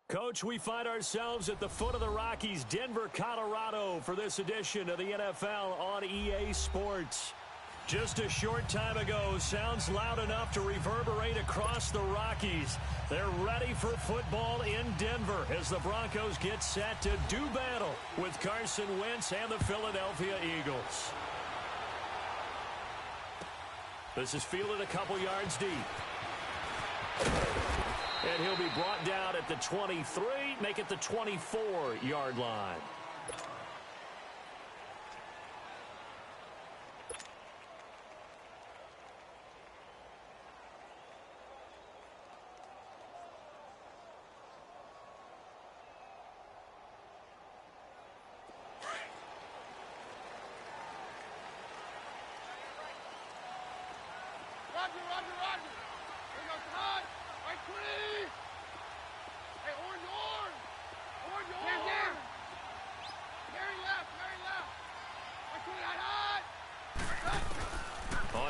Coach, we find ourselves at the foot of the Rockies, Denver, Colorado, for this edition of the NFL on EA Sports. Just a short time ago, sounds loud enough to reverberate across the Rockies. They're ready for football in Denver as the Broncos get set to do battle with Carson Wentz and the Philadelphia Eagles. This is fielded a couple yards deep. And he'll be brought down at the 23, make it the 24-yard line.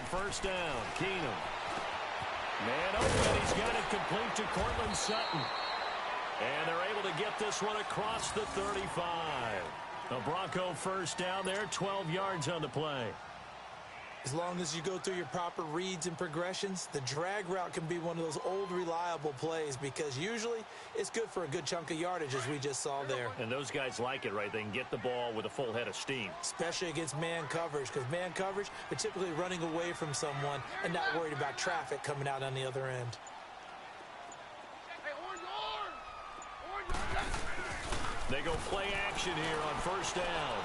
First down, Keenum. Man open, he's got it complete to Cortland Sutton. And they're able to get this one across the 35. A Bronco first down there, 12 yards on the play. As long as you go through your proper reads and progressions, the drag route can be one of those old reliable plays because usually it's good for a good chunk of yardage as we just saw there. And those guys like it, right? They can get the ball with a full head of steam. Especially against man coverage because man coverage, they're typically running away from someone and not worried about traffic coming out on the other end. They go play action here on first down.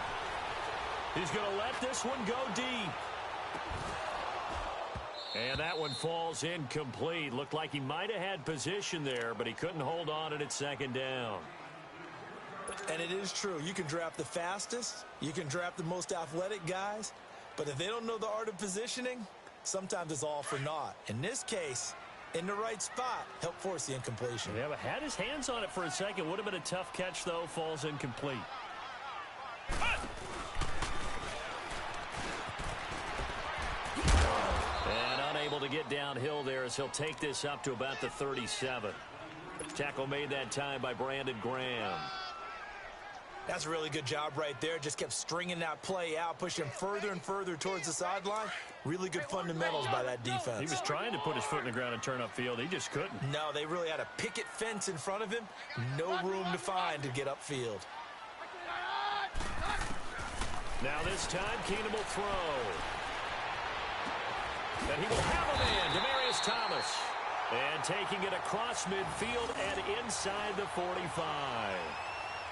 He's going to let this one go deep. And that one falls incomplete. Looked like he might have had position there, but he couldn't hold on at second down. And it is true. You can draft the fastest. You can draft the most athletic guys. But if they don't know the art of positioning, sometimes it's all for naught. In this case, in the right spot, helped force the incompletion. Yeah, but had his hands on it for a second. Would have been a tough catch, though. Falls incomplete. To get downhill there as he'll take this up to about the 37. Tackle made that time by Brandon Graham. That's a really good job right there. Just kept stringing that play out, pushing further and further towards the sideline. Really good fundamentals by that defense. He was trying to put his foot in the ground and turn upfield. He just couldn't. No, they really had a picket fence in front of him. No room to find to get upfield. Now this time, Keenum will throw. And he will have a man, Demaryius Thomas. And taking it across midfield and inside the 45.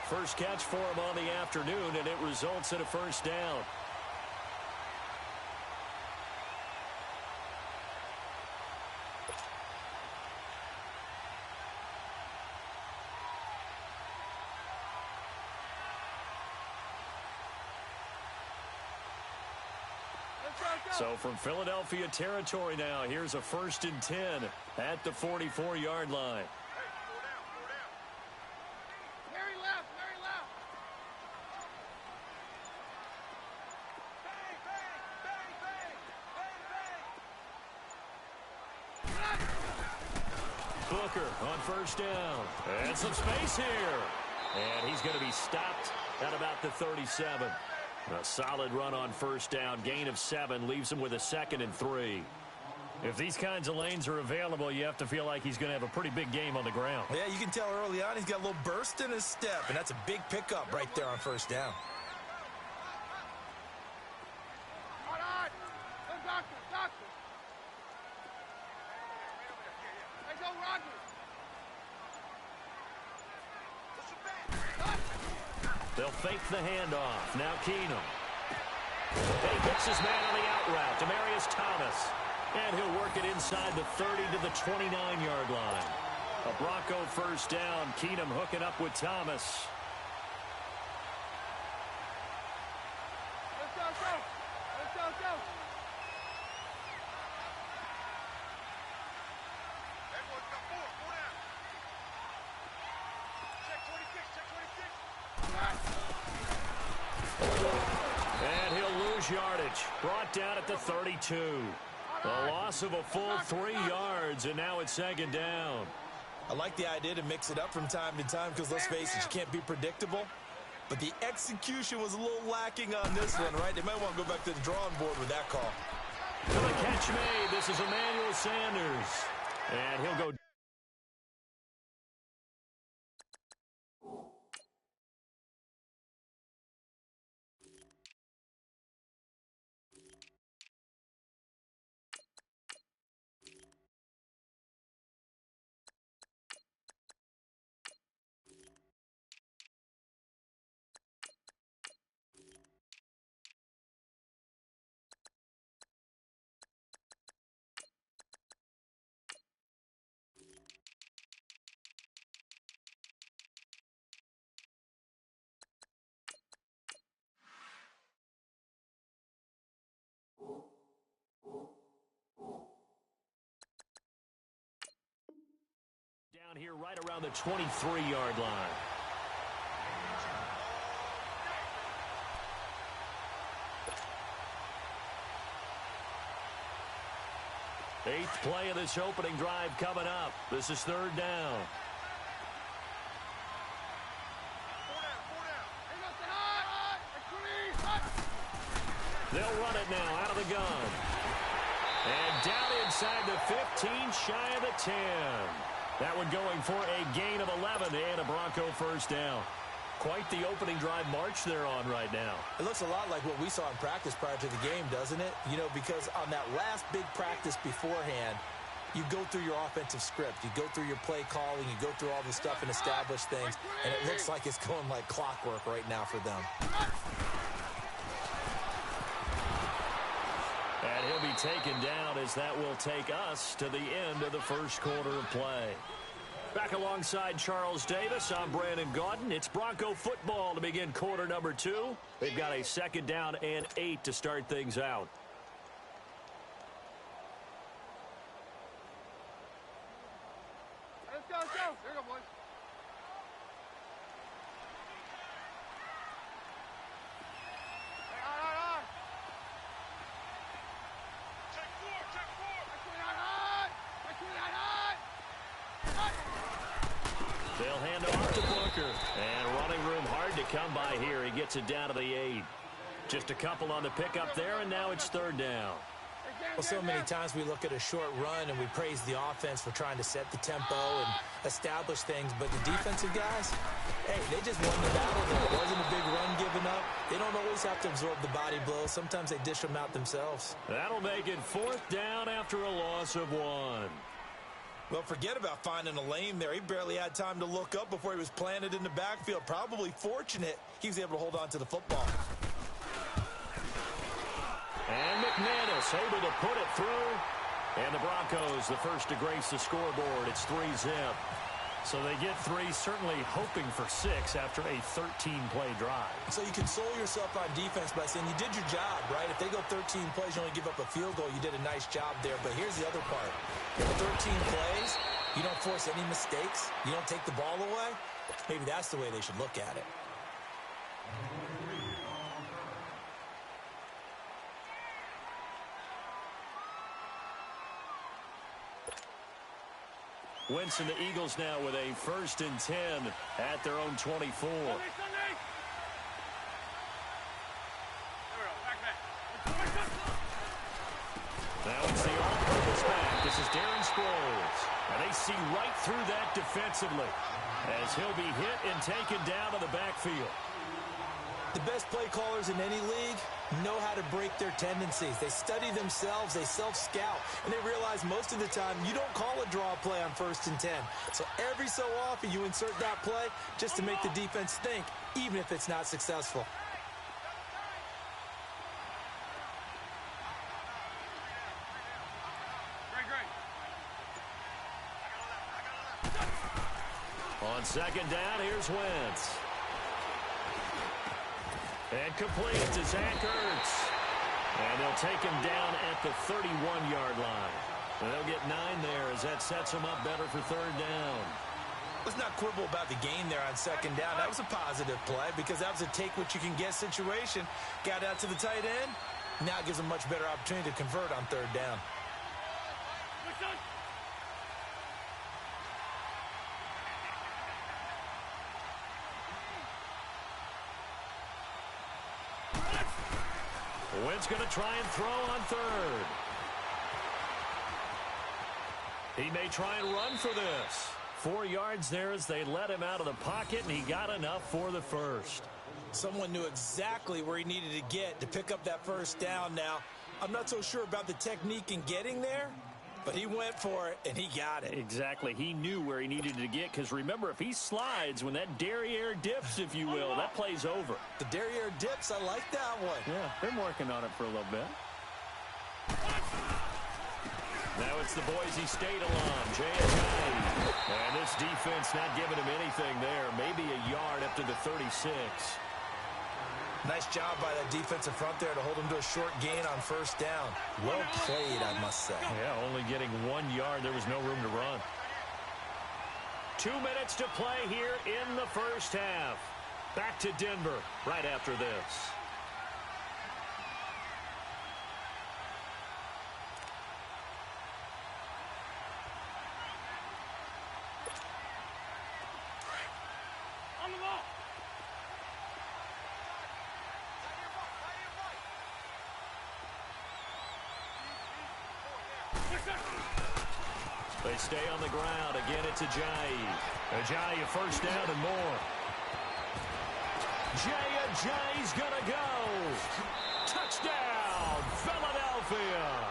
First catch for him on the afternoon, and it results in a first down. So from Philadelphia territory now, here's a 1st and 10 at the 44-yard line. Very left, very left. Bang, bang, bang, bang, bang. Booker on first down. And some space here. And he's going to be stopped at about the 37. A solid run on first down. Gain of 7 leaves him with a 2nd and 3. If these kinds of lanes are available, you have to feel like he's going to have a pretty big game on the ground. Yeah, you can tell early on he's got a little burst in his step, and that's a big pickup right there on first down. All right. Doctor. Hey, go, Roger. They'll fake the handoff. Now Keenum. And he gets his man on the out route, Demaryius Thomas. And he'll work it inside the 30 to the 29-yard line. A Bronco first down. Keenum hooking up with Thomas. Let's go. Everyone's got 4 down. Check 26. And he'll lose yardage. Brought down at the 32. A loss of a full 3 yards, and now it's 2nd down. I like the idea to mix it up from time to time because, let's face it, you can't be predictable. But the execution was a little lacking on this one, right? They might want to go back to the drawing board with that call. For the catch made, this is Emmanuel Sanders. And he'll go. Down here right around the 23-yard line. Eighth play of this opening drive coming up. This is third down. They'll run it now out of the gun. And down inside the 15, shy of the 10. That one going for a gain of 11 and a Bronco first down. Quite the opening drive march they're on right now. It looks a lot like what we saw in practice prior to the game, doesn't it? You know, because on that last big practice beforehand, you go through your offensive script. You go through your play calling. You go through all the stuff and establish things. And it looks like it's going like clockwork right now for them. And he'll be taken down as that will take us to the end of the first quarter of play. Back alongside Charles Davis, I'm Brandon Gaudin. It's Bronco football to begin quarter number 2. They've got a second down and 8 to start things out. Let's go, let's go. Here we go, boys. Hey, on. Check four. They'll hand off to Booker. And running room hard to come by here. He gets it down to the 8. Just a couple on the pickup there, and now it's third down. Well, so many times we look at a short run and we praise the offense for trying to set the tempo and establish things. But the defensive guys, hey, they just won the battle. There wasn't a big run given up. They don't always have to absorb the body blows. Sometimes they dish them out themselves. That'll make it fourth down after a loss of 1. Well, forget about finding a lane there. He barely had time to look up before he was planted in the backfield. Probably fortunate he was able to hold on to the football. And McManus able to put it through. And the Broncos, the first to grace the scoreboard. It's 3-zip. So they get 3, certainly hoping for 6 after a 13-play drive. So you console yourself on defense by saying you did your job, right? If they go 13 plays, you only give up a field goal, you did a nice job there. But here's the other part. If 13 plays, you don't force any mistakes, you don't take the ball away, maybe that's the way they should look at it. Winston, the Eagles now with a 1st and 10 at their own 24. Now it's the all-purpose back. This is Darren Sproles. And they see right through that defensively as he'll be hit and taken down to the backfield. The best play callers in any league know how to break their tendencies. They study themselves, they self-scout, and they realize most of the time you don't call a draw play on 1st and 10. So every so often you insert that play just to make the defense think, even if it's not successful. On second down, here's Wentz. And complete to Zach Ertz. And they'll take him down at the 31-yard line. And they'll get 9 there as that sets them up better for third down. Let's not quibble about the gain there on second down. That was a positive play because that was a take-what-you-can-get situation. Got out to the tight end. Now it gives them a much better opportunity to convert on third down. Wynn's going to try and throw on third. He may try and run for this. 4 yards there as they let him out of the pocket, and he got enough for the first. Someone knew exactly where he needed to get to pick up that first down now. I'm not so sure about the technique in getting there, but he went for it, and he got it. Exactly. He knew where he needed to get, because remember, if he slides, when that derriere dips, if you will, that play's over. The derriere dips, I like that one. Yeah, been working on it for a little bit. Now it's the Boise State alum, Jay Ajayi. And this defense not giving him anything there. Maybe a yard up to the 36. Nice job by that defensive front there to hold him to a short gain on first down. Well played, I must say. Yeah, only getting 1 yard. There was no room to run. 2 minutes to play here in the first half. Back to Denver right after this. On the ball. They stay on the ground. Again, it's Ajayi. Ajayi, a first down and more. Jay Ajayi's going to go. Touchdown, Philadelphia.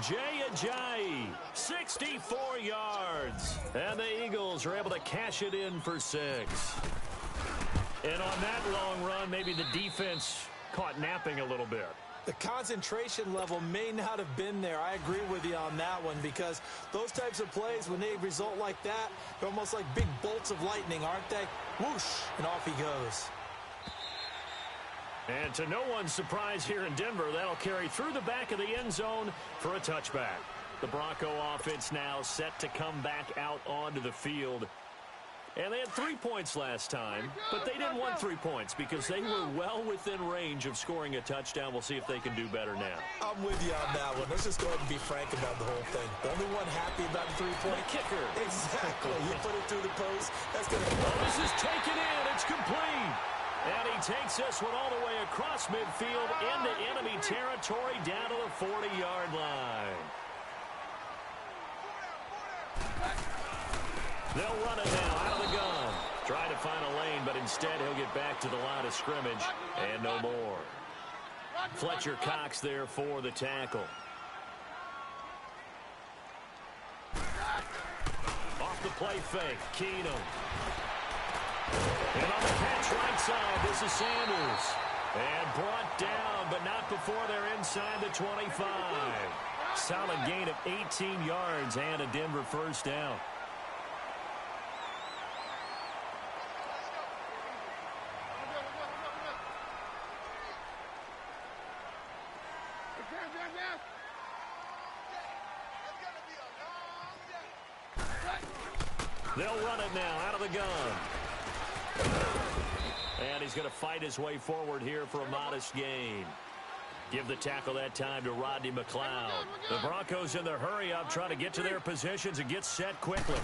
Jay Ajayi, 64 yards. And the Eagles are able to cash it in for 6. And on that long run, maybe the defense caught napping a little bit. The concentration level may not have been there. I agree with you on that one, because those types of plays, when they result like that, they're almost like big bolts of lightning, aren't they? Whoosh, and off he goes. And to no one's surprise here in Denver, that'll carry through the back of the end zone for a touchback. The Bronco offense now set to come back out onto the field. And they had 3 points last time, but they didn't want 3 points because they were well within range of scoring a touchdown. We'll see if they can do better now. I'm with you on that one. Let's just go ahead and be frank about the whole thing. The only one happy about the 3-point The kicker. Exactly. You put it through the post. That's going to Oh, this is taken in. It's complete. And he takes this one all the way across midfield into enemy territory down to the 40-yard line. They'll run it now out of the gun. Try to find a lane, but instead he'll get back to the line of scrimmage and no more. Fletcher Cox there for the tackle. Off the play fake, Keenum. And on the catch right side, this is Sanders. And brought down, but not before they're inside the 25. Solid gain of 18 yards and a Denver first down. They'll run it now out of the gun. And he's going to fight his way forward here for a modest gain. Give the tackle that time to Rodney McLeod. The Broncos in their hurry-up trying to get to their positions and get set quickly.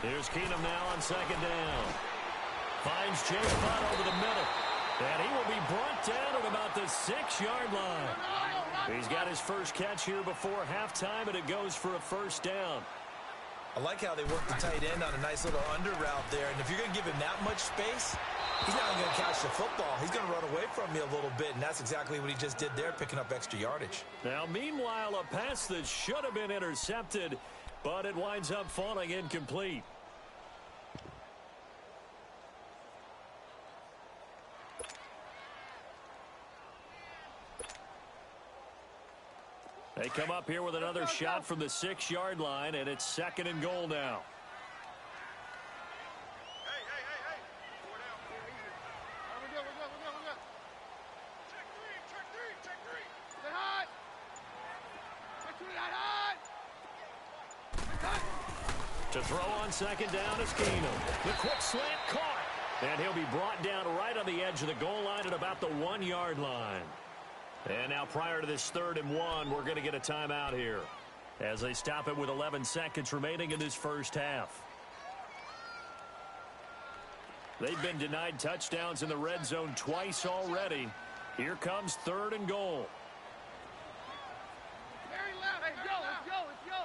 Here's Keenum now on second down. Finds Chase Butt over the middle. And he will be brought down at about the 6-yard line. He's got his first catch here before halftime, and it goes for a first down. I like how they work the tight end on a nice little under route there. And if you're going to give him that much space, he's not going to catch the football. He's going to run away from you a little bit, and that's exactly what he just did there, picking up extra yardage. Now, meanwhile, a pass that should have been intercepted, but it winds up falling incomplete. They come up here with another shot from the 6-yard line, and it's 2nd and goal now. Hey. We're good. Check three. Stay high. To throw on second down is Keenum. The quick slant caught. And he'll be brought down right on the edge of the goal line at about the 1-yard line. And now prior to this 3rd and 1, we're going to get a timeout here as they stop it with 11 seconds remaining in this first half. They've been denied touchdowns in the red zone twice already. Here comes 3rd and goal. Very loud. Let's go. Let's go. Let's go.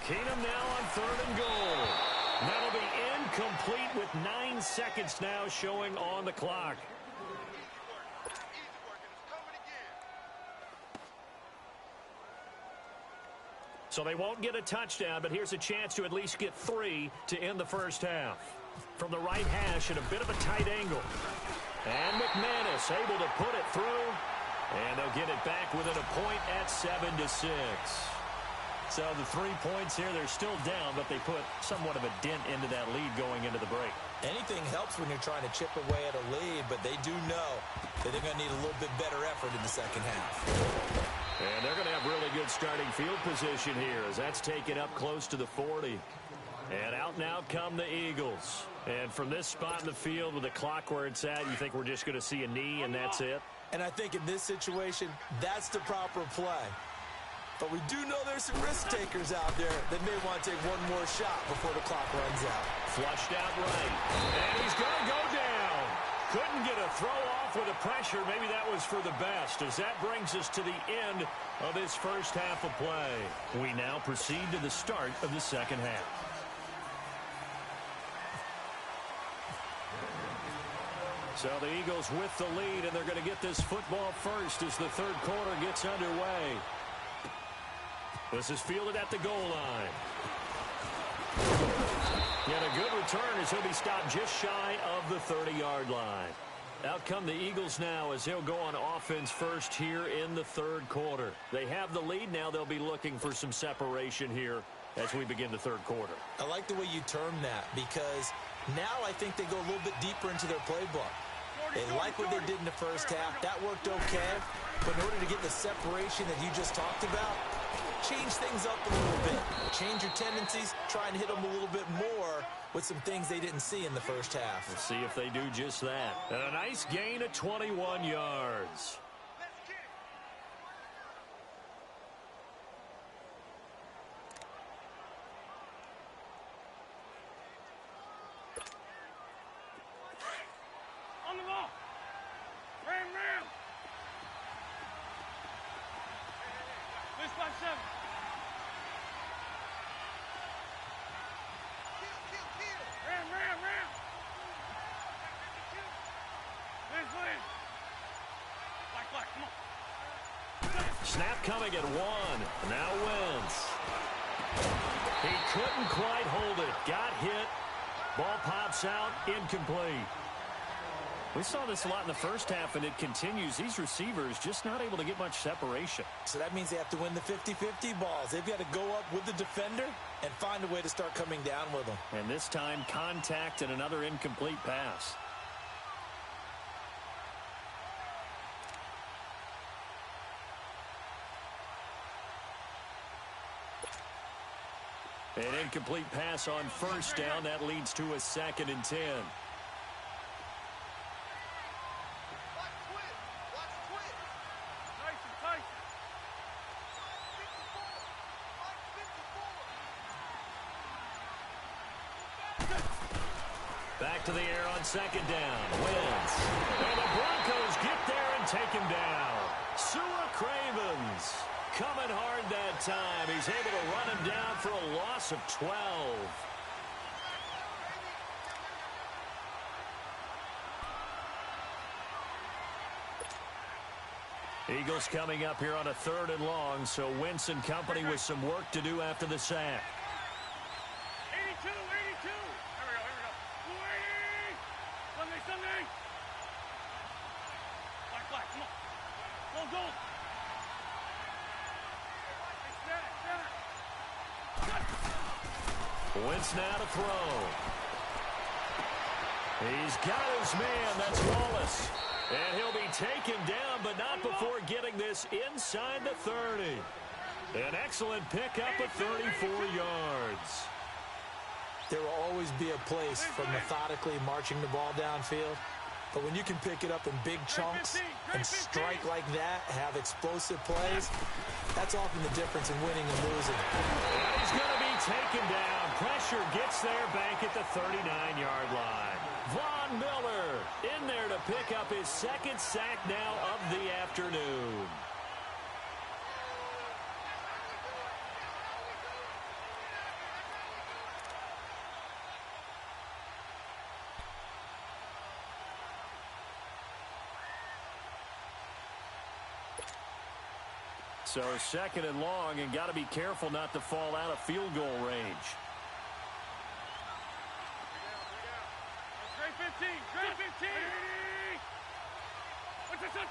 Keenum now on 3rd and goal. That'll be incomplete with 9 seconds now showing on the clock. So they won't get a touchdown, but here's a chance to at least get 3 to end the first half. From the right hash at a bit of a tight angle. And McManus able to put it through. And they'll get it back within a point at 7-6. So the 3 points here, they're still down, but they put somewhat of a dent into that lead going into the break. Anything helps when you're trying to chip away at a lead, but they do know that they're going to need a little bit better effort in the second half. And they're going to have really good starting field position here as that's taken up close to the 40. And out now come the Eagles. And from this spot in the field with the clock where it's at, you think we're just going to see a knee and that's it? And I think in this situation, that's the proper play. But we do know there's some risk takers out there that may want to take one more shot before the clock runs out. Flushed out right. And he's going to go down. Couldn't get a throw off with the pressure. Maybe that was for the best as that brings us to the end of this first half of play. We now proceed to the start of the second half. So the Eagles with the lead, and they're going to get this football first as the third quarter gets underway. This is fielded at the goal line. And a good return as he'll be stopped just shy of the 30-yard line. Out come the Eagles now as they'll go on offense first here in the third quarter. They have the lead now. They'll be looking for some separation here as we begin the third quarter. I like the way you term that because now I think they go a little bit deeper into their playbook. They like what they did in the first half. That worked okay. But in order to get the separation that you just talked about, change things up a little bit. Change your tendencies. Try and hit them a little bit more with some things they didn't see in the first half. We'll see if they do just that. And a nice gain of 21 yards. On the ball. Ram. This by 7. Ram. Lynn. Black, come on. Snap coming at 1. Now Wentz. He couldn't quite hold it. Got hit. Ball pops out. Incomplete. We saw this a lot in the first half, and it continues. These receivers just not able to get much separation. So that means they have to win the 50-50 balls. They've got to go up with the defender and find a way to start coming down with them. And this time, contact and another incomplete pass. An incomplete pass on first down. That leads to a 2nd and 10. Back to the air on 2nd down. Wins. And the Broncos get there and take him down. Sua Cravens coming hard that time. He's able to run him down for a loss of 12. Eagles coming up here on a 3rd and long, so Wentz and company with some work to do after the sack. 82. Here we go. Sunday. Black, come on. Go. Wentz now to throw. He's got his man. That's Wallace. And he'll be taken down, but not before getting this inside the 30. An excellent pickup of 34 yards. There will always be a place for methodically marching the ball downfield. But when you can pick it up in big chunks and strike like that, have explosive plays, that's often the difference in winning and losing. And he's going to be taken down. Pressure gets there back at the 39-yard line. Von Miller in there to pick up his second sack now of the afternoon. So second and long, and got to be careful not to fall out of field goal range. Great 15, great 15. What's this?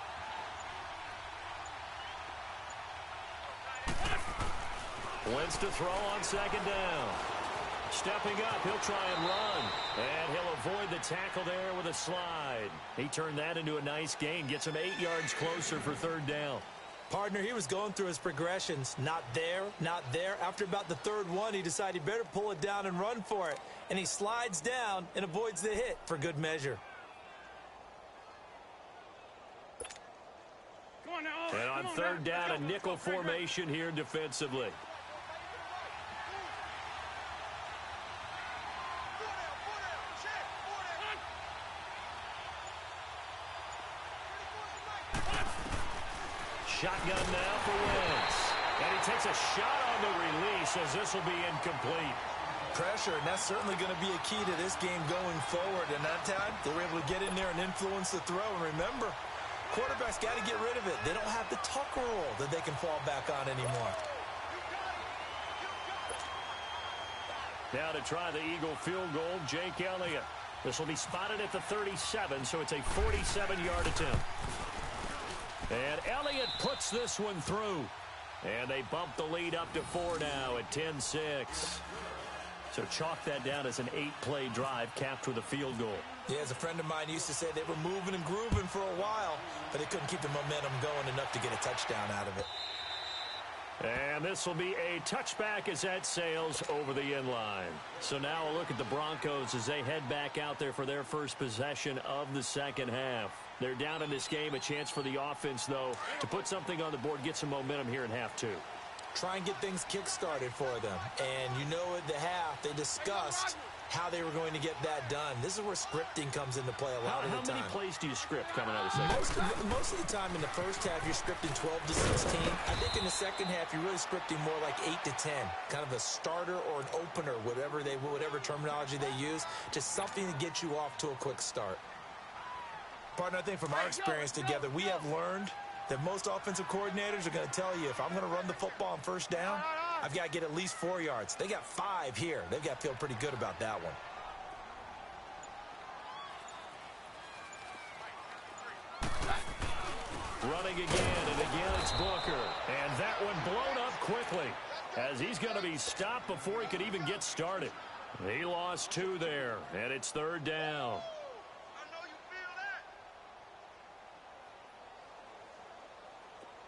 Wentz to throw on second down. Stepping up, he'll try and run. And he'll avoid the tackle there with a slide. He turned that into a nice gain. Gets him 8 yards closer for third down. Partner, he was going through his progressions. Not there, not there. After about the third one, he decided he better pull it down and run for it. And he slides down and avoids the hit for good measure. Come on now. And on third down, a nickel formation here defensively. Shotgun now for Wentz. And he takes a shot on the release as this will be incomplete. Pressure, and that's certainly going to be a key to this game going forward. And that time, they were able to get in there and influence the throw. And remember, quarterbacks got to get rid of it. They don't have the tuck rule that they can fall back on anymore. Now to try the Eagle field goal, Jake Elliott. This will be spotted at the 37, so it's a 47-yard attempt. And Elliott puts this one through. And they bump the lead up to 4 now at 10-6. So chalk that down as an 8-play drive capped with a field goal. Yeah, as a friend of mine used to say, they were moving and grooving for a while, but they couldn't keep the momentum going enough to get a touchdown out of it. And this will be a touchback as that sails over the end line. So now a look at the Broncos as they head back out there for their first possession of the second half. They're down in this game. A chance for the offense, though, to put something on the board, get some momentum here in half two. Try and get things kick-started for them. And you know at the half, they discussed how they were going to get that done. This is where scripting comes into play a lot of the time. How many plays do you script coming out of the second? Most of the time in the first half, you're scripting 12 to 16. I think in the second half, you're really scripting more like 8 to 10. Kind of a starter or an opener, whatever terminology they use. Just something to get you off to a quick start. Partner, I think from our experience together, we have learned that most offensive coordinators are going to tell you, if I'm going to run the football on first down, I've got to get at least 4 yards. They got 5 here. They've got to feel pretty good about that one. Running again, and again it's Booker. And that one blown up quickly as he's going to be stopped before he could even get started. He lost 2 there, and it's third down.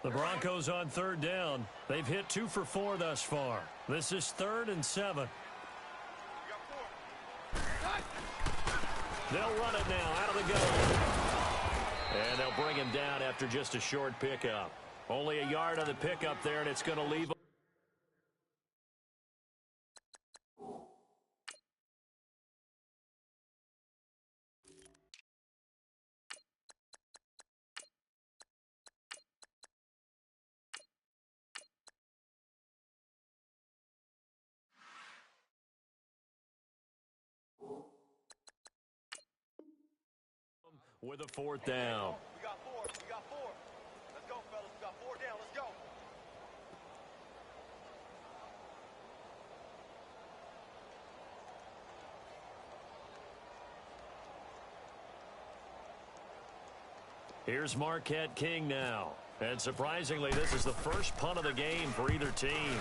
The Broncos on third down. They've hit 2 for 4 thus far. This is 3rd and 7. They'll run it now out of the gun. And they'll bring him down after just a short pickup. Only a yard on the pickup there, and it's going to leave. With a 4th down. We got 4. We got 4. Let's go, fellas. We got 4 down. Let's go. Here's Marquette King now. And surprisingly, this is the first punt of the game for either team.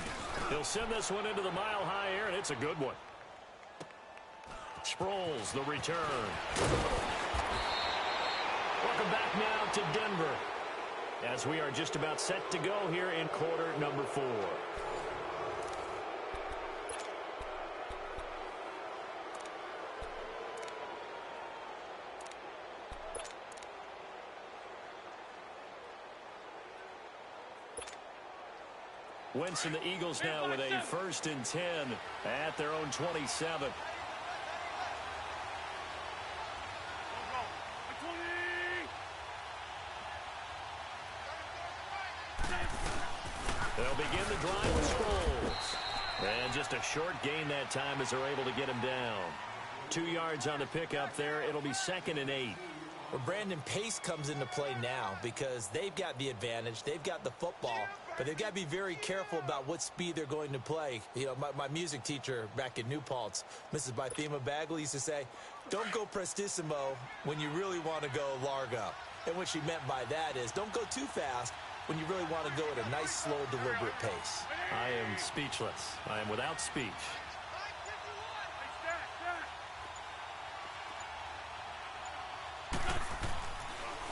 He'll send this one into the mile-high air, and it's a good one. Sproles, the return. Welcome back now to Denver as we are just about set to go here in quarter number 4. Wentz and the Eagles now with a 1st and 10 at their own 27. They'll begin the drive with Sproles. And just a short gain that time as they're able to get him down. 2 yards on the pickup there. It'll be 2nd and 8. Well, Brandon, pace comes into play now because they've got the advantage. They've got the football, but they've got to be very careful about what speed they're going to play. You know, my music teacher back in New Paltz, Mrs. Bythema Bagley, used to say, don't go prestissimo when you really want to go largo. And what she meant by that is don't go too fast when you really want to go at a nice, slow, deliberate pace. I am speechless. I am without speech.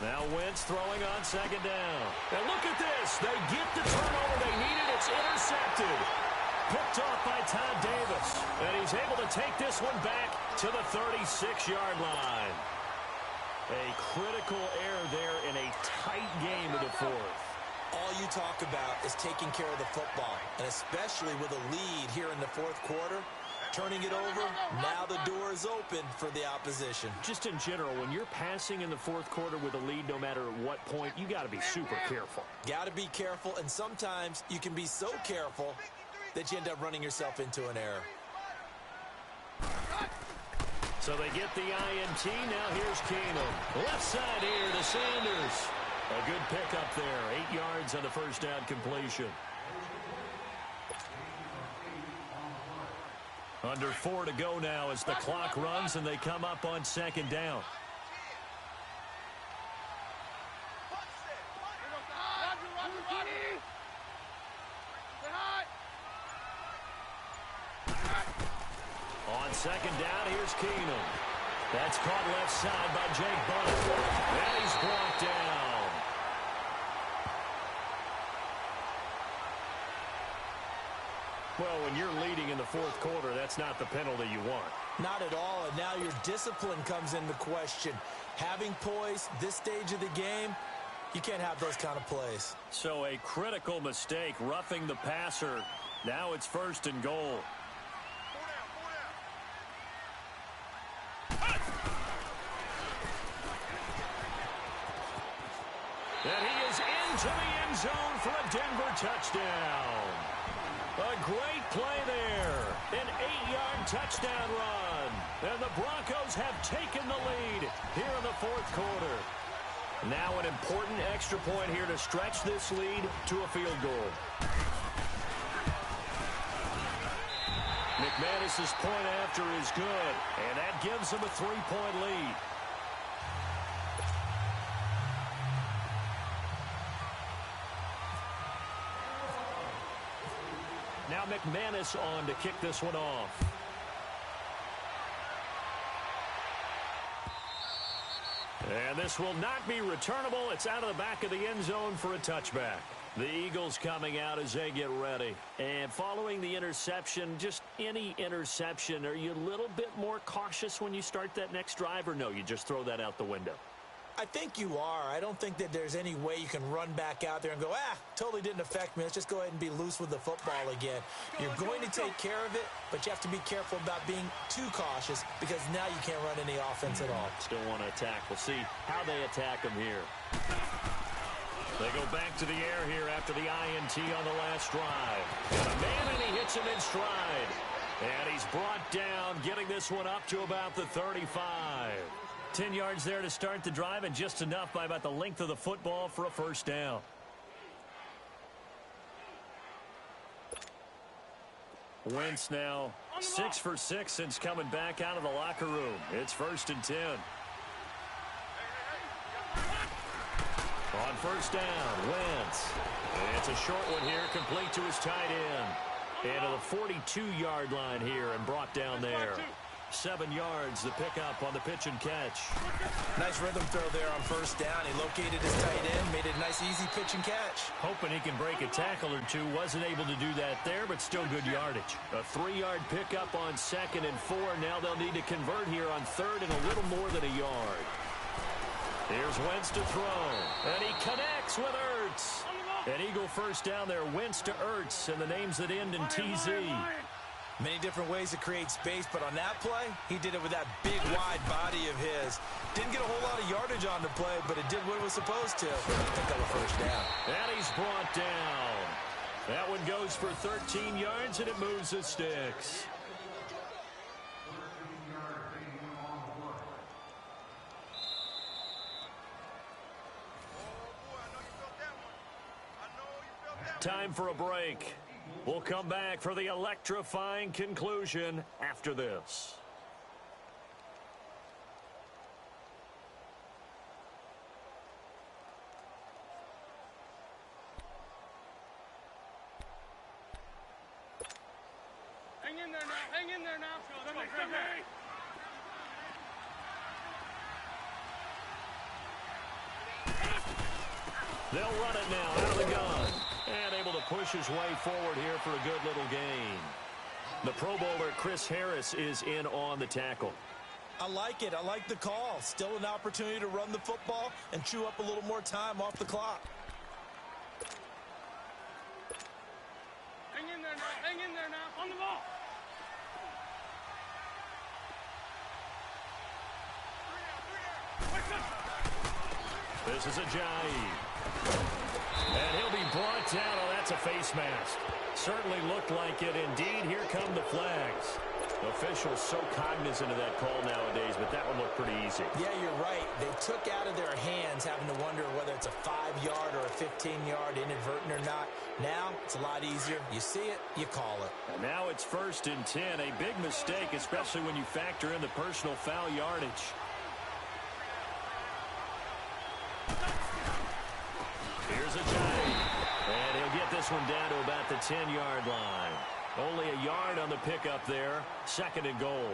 Now Wentz throwing on 2nd down. And look at this. They get the turnover they needed. It's intercepted. Picked off by Todd Davis. And he's able to take this one back to the 36-yard line. A critical error there in a tight game of the 4th. All you talk about is taking care of the football, and especially with a lead here in the 4th quarter. Turning it over, now the door is open for the opposition. Just in general, when you're passing in the 4th quarter with a lead, no matter at what point, you got to be super careful. Got to be careful, and sometimes you can be so careful that you end up running yourself into an error. So they get the INT. Now here's Keenum. Left side here to Sanders. A good pickup there. 8 yards on the 1st down completion. Under 4 to go now as the clock runs and they come up on 2nd down. On 2nd down, here's Keenum. That's caught left side by Jake Butt. And he's brought down. Well, when you're leading in the 4th quarter, that's not the penalty you want. Not at all, and now your discipline comes into question. Having poise this stage of the game, you can't have those kind of plays. So a critical mistake, roughing the passer. Now it's 1st and goal. And he is into the end zone for a Denver touchdown. A great play there. An 8-yard touchdown run. And the Broncos have taken the lead here in the 4th quarter. Now an important extra point here to stretch this lead to a field goal. McManus's point after is good. And that gives them a 3-point lead. Now McManus on to kick this one off. And this will not be returnable. It's out of the back of the end zone for a touchback. The Eagles coming out as they get ready. And following the interception, just any interception, are you a little bit more cautious when you start that next drive, or no, you just throw that out the window? I think you are. I don't think that there's any way you can run back out there and go, totally didn't affect me. Let's just go ahead and be loose with the football again. You're going to take care of it, but you have to be careful about being too cautious because now you can't run any offense at all. Still want to attack. We'll see how they attack them here. They go back to the air here after the INT on the last drive. Got a man, and he hits him in stride. And he's brought down, getting this one up to about the 35. 10 yards there to start the drive, and just enough by about the length of the football for a 1st down. Wentz now 6 for 6 since coming back out of the locker room. It's 1st and 10. On 1st down, Wentz. It's a short one here, complete to his tight end. And to the 42-yard line here and brought down there. 7 yards, the pickup on the pitch and catch. Nice rhythm throw there on 1st down. He located his tight end, made it a nice, easy pitch and catch. Hoping he can break a tackle or two. Wasn't able to do that there, but still good yardage. A 3-yard pickup on 2nd and 4. Now they'll need to convert here on 3rd and a little more than a yard. Here's Wentz to throw, and he connects with Ertz. An Eagle first down there. Wentz to Ertz, and the names that end in TZ. Many different ways to create space, but on that play, he did it with that big, wide body of his. Didn't get a whole lot of yardage on the play, but it did what it was supposed to. Pick up a first down. And he's brought down. That one goes for 13 yards, and it moves the sticks. Time for a break. We'll come back for the electrifying conclusion after this. Hang in there now. Hang in there now. They'll run it now out of the gun. And able to push his way forward here for a good little gain. The Pro Bowler Chris Harris is in on the tackle. I like it. I like the call. Still an opportunity to run the football and chew up a little more time off the clock. Hang in there now. Hang in there now. On the ball. This is Ajayi. And he'll be brought down. Oh, that's a face mask. Certainly looked like it. Indeed, here come the flags. Officials so cognizant of that call nowadays, but that one looked pretty easy. Yeah, you're right. They took out of their hands having to wonder whether it's a 5-yard or a 15-yard inadvertent or not. Now, it's a lot easier. You see it, you call it. And now it's 1st and 10. A big mistake, especially when you factor in the personal foul yardage. Here's Ajayi. And he'll get this one down to about the 10-yard line. Only a yard on the pickup there. 2nd and goal.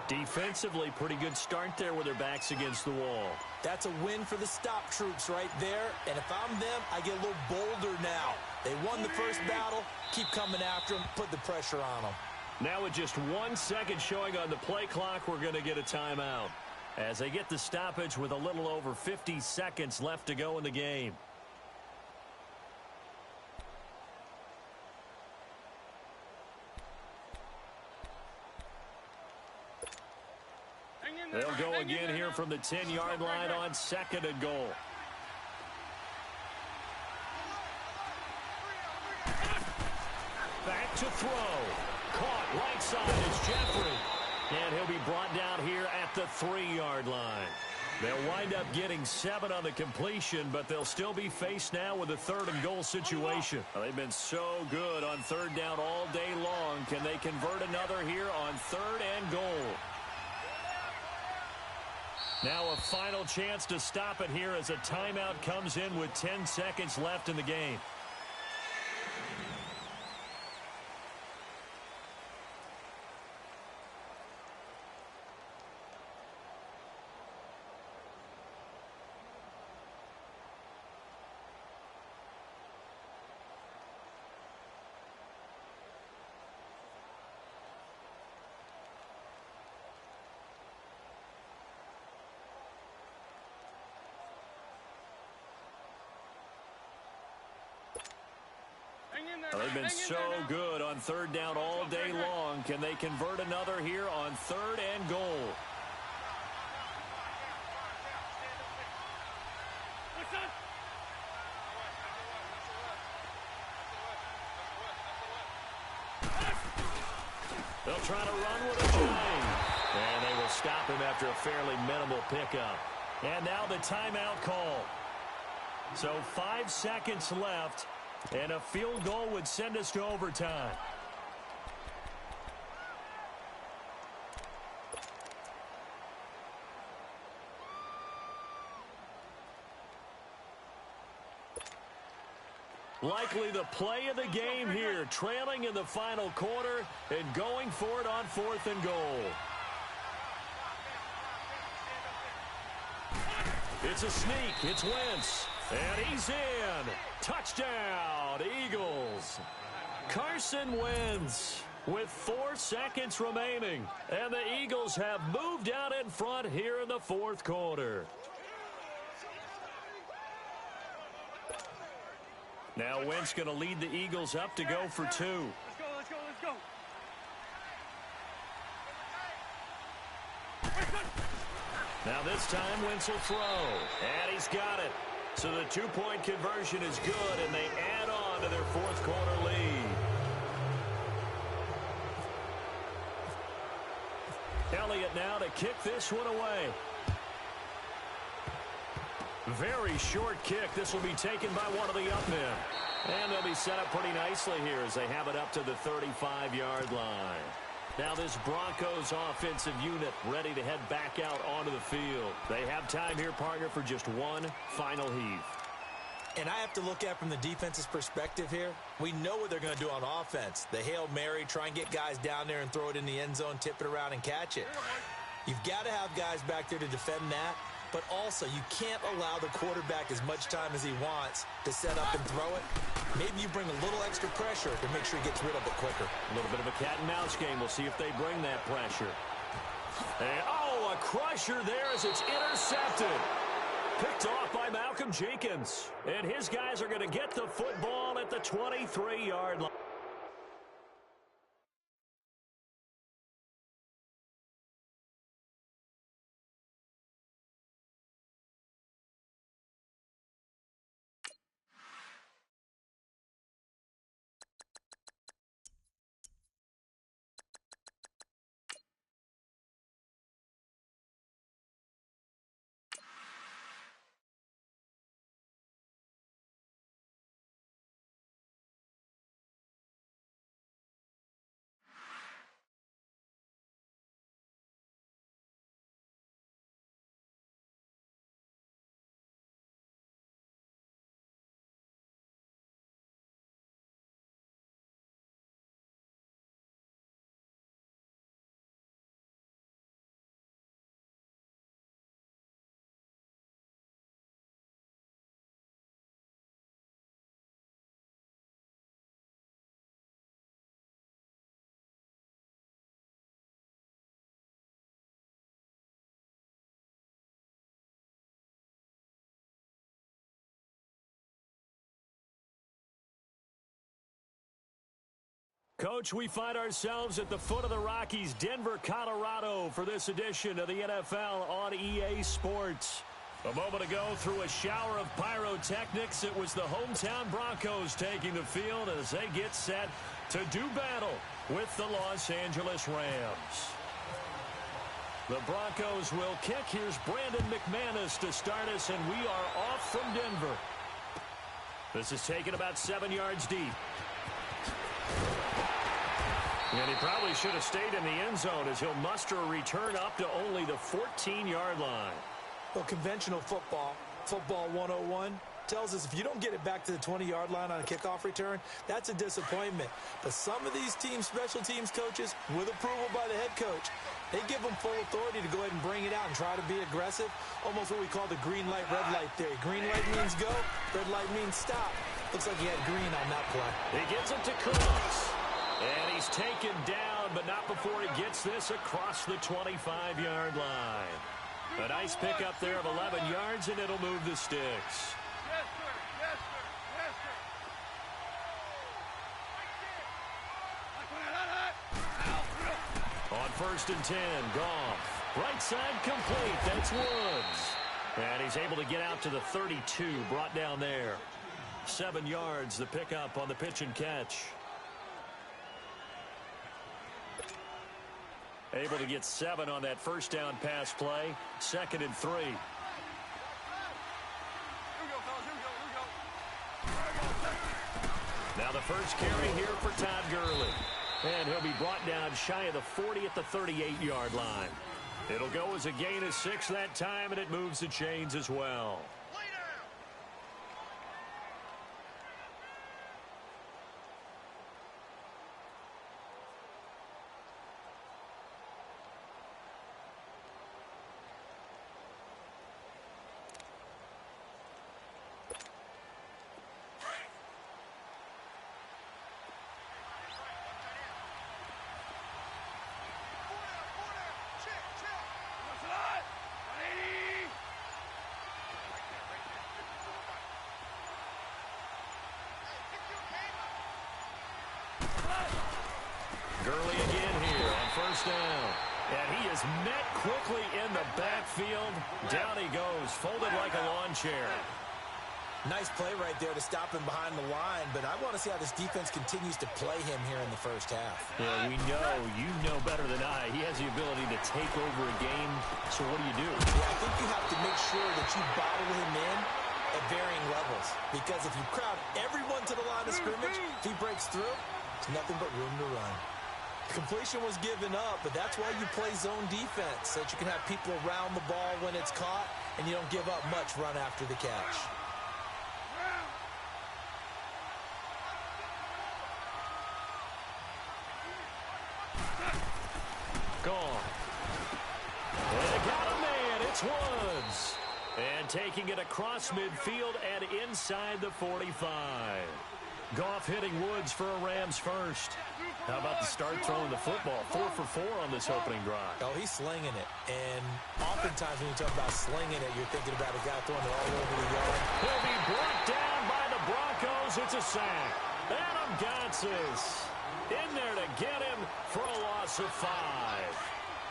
Defensively, pretty good start there with their backs against the wall. That's a win for the stop troops right there. And if I'm them, I get a little bolder now. They won the first battle. Keep coming after them. Put the pressure on them. Now with just 1 second showing on the play clock, we're going to get a timeout. As they get the stoppage with a little over 50 seconds left to go in the game. They'll go again here from the 10-yard line on 2nd and goal. Back to throw. Caught right side is Jeffrey. And he'll be brought down here at the 3-yard line. They'll wind up getting 7 on the completion, but they'll still be faced now with a 3rd and goal situation. Well, they've been so good on 3rd down all day long. Can they convert another here on 3rd and goal? Now a final chance to stop it here as a timeout comes in with 10 seconds left in the game. They've been so good on 3rd down all day long. Can they convert another here on 3rd and goal? They'll try to run with a chain. And they will stop him after a fairly minimal pickup. And now the timeout call. So 5 seconds left. And a field goal would send us to overtime. Likely the play of the game here, trailing in the final quarter and going for it on 4th and goal. It's a sneak. It's Wentz. And he's in. Touchdown, Eagles. Carson Wentz with 4 seconds remaining. And the Eagles have moved out in front here in the 4th quarter. Now Wentz going to lead the Eagles up to go for 2. Let's go, let's go, let's go. Now this time Wentz will throw. And he's got it. So the 2-point conversion is good, and they add on to their fourth quarter lead. Elliott now to kick this one away. Very short kick. This will be taken by one of the up men. And they'll be set up pretty nicely here as they have it up to the 35-yard line. Now this Broncos offensive unit ready to head back out onto the field. They have time here, partner, for just one final heave. And I have to look at from the defense's perspective here. We know what they're going to do on offense. The Hail Mary, try and get guys down there and throw it in the end zone, tip it around and catch it. You've got to have guys back there to defend that. But also, you can't allow the quarterback as much time as he wants to set up and throw it. Maybe you bring a little extra pressure to make sure he gets rid of it quicker. A little bit of a cat-and-mouse game. We'll see if they bring that pressure. And, oh, a crusher there as it's intercepted. Picked off by Malcolm Jenkins. And his guys are going to get the football at the 23-yard line. Coach, we find ourselves at the foot of the Rockies, Denver, Colorado, for this edition of the NFL on EA Sports. A moment ago, through a shower of pyrotechnics, it was the hometown Broncos taking the field as they get set to do battle with the Los Angeles Rams. The Broncos will kick. Here's Brandon McManus to start us, and we are off from Denver. This is taken about 7 yards deep. And he probably should have stayed in the end zone as he'll muster a return up to only the 14-yard line. Well, conventional football 101, tells us if you don't get it back to the 20-yard line on a kickoff return, that's a disappointment. But some of these teams, special teams coaches, with approval by the head coach, they give them full authority to go ahead and bring it out and try to be aggressive, almost what we call the green light, red light theory. Green light means go, red light means stop. Looks like he had green on that play. He gets it to Coons. And he's taken down, but not before he gets this across the 25-yard line. A nice pickup there of 11 yards, and it'll move the sticks. Yes, sir. Yes, sir. Yes, sir. On 1st and 10, Goff. Right side complete. That's Woods. And he's able to get out to the 32, brought down there. 7 yards, the pickup on the pitch and catch. Able to get 7 on that first down pass play. 2nd and 3. Now the first carry here for Todd Gurley. And he'll be brought down shy of the 40 at the 38-yard line. It'll go as a gain of 6 that time, and it moves the chains as well. first down. And he is met quickly in the backfield. Down he goes, folded like a lawn chair. Nice play right there to stop him behind the line, but I want to see how this defense continues to play him here in the first half. Yeah, you know better than I. He has the ability to take over a game, so what do you do? Yeah, I think you have to make sure that you bottle him in at varying levels, because if you crowd everyone to the line of scrimmage, if he breaks through, there's nothing but room to run. Completion was given up, but that's why you play zone defense, so that you can have people around the ball when it's caught, and you don't give up much run after the catch. Gone. And they got a man. It's Woods. And taking it across midfield and inside the 45. Goff hitting Woods for a Rams first. How about the start throwing the football? 4 for 4 on this opening drive. Oh, he's slinging it. And oftentimes when you talk about slinging it, you're thinking about a guy throwing it all over the yard. He'll be brought down by the Broncos. It's a sack. Adam Gotsis in there to get him for a loss of 5.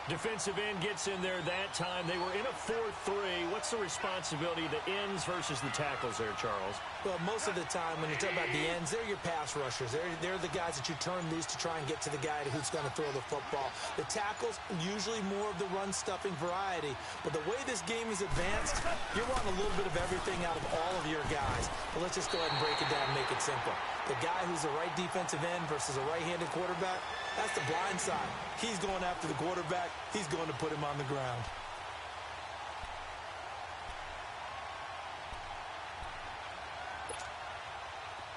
Defensive end gets in there that time. They were in a 4-3. What's the responsibility of the ends versus the tackles there, Charles? Well, most of the time when you talk about the ends, they're your pass rushers. They're the guys that you turn loose to try and get to the guy who's going to throw the football. The tackles, usually more of the run-stuffing variety. But the way this game is advanced, you're wanting a little bit of everything out of all of your guys. But let's just go ahead and break it down and make it simple. The guy who's the right defensive end versus a right-handed quarterback, that's the blind side. He's going after the quarterback. He's going to put him on the ground.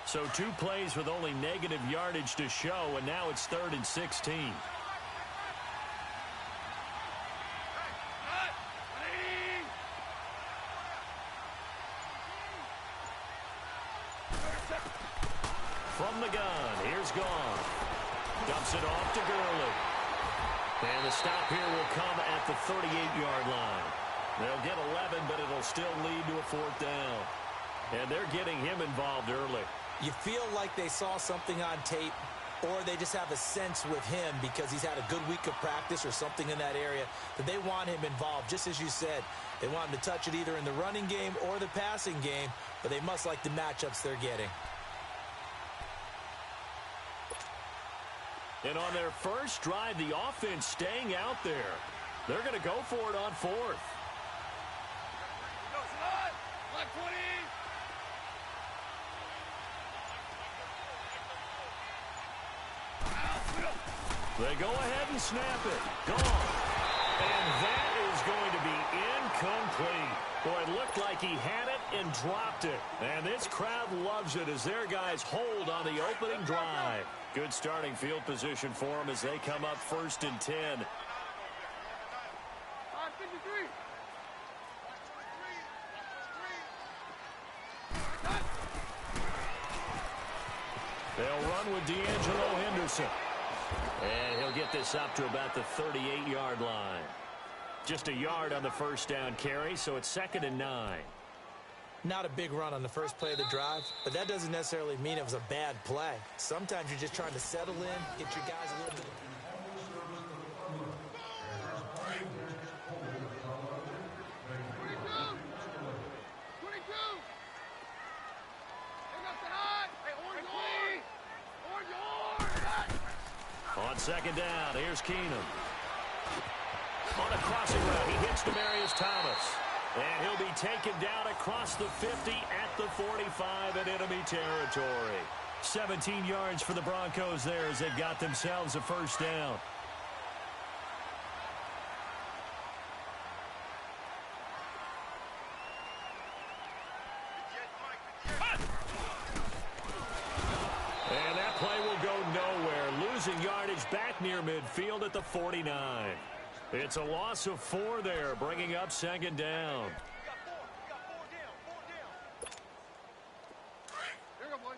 So 2 plays with only negative yardage to show, and now it's 3rd and 16. From the gun, here's Goff. Dumps it off to Gurley. And the stop here will come at the 38-yard line. They'll get 11, but it'll still lead to a 4th down. And they're getting him involved early. You feel like they saw something on tape, or they just have a sense with him because he's had a good week of practice or something in that area that they want him involved. Just as you said, they want him to touch it either in the running game or the passing game, but they must like the matchups they're getting. And on their first drive, the offense staying out there. They're going to go for it on 4th. They go ahead and snap it. Gone. And that is going to be incomplete. Boy, it looked like he had it and dropped it. And this crowd loves it as their guys hold on the opening drive. Good starting field position for them as they come up 1st and 10. They'll run with D'Angelo Henderson. And he'll get this up to about the 38-yard line. Just a yard on the first down carry, so it's 2nd and 9. Not a big run on the first play of the drive, but that doesn't necessarily mean it was a bad play. Sometimes you're just trying to settle in, get your guys a little bit. On 2nd down, here's Keenum. On a crossing route, he hits Demaryius Thomas. And he'll be taken down across the 50 at the 45 in enemy territory. 17 yards for the Broncos there as they got themselves a first down. And that play will go nowhere. Losing yardage back near midfield at the 49. It's a loss of 4 there, bringing up 2nd down. Here we go, boys.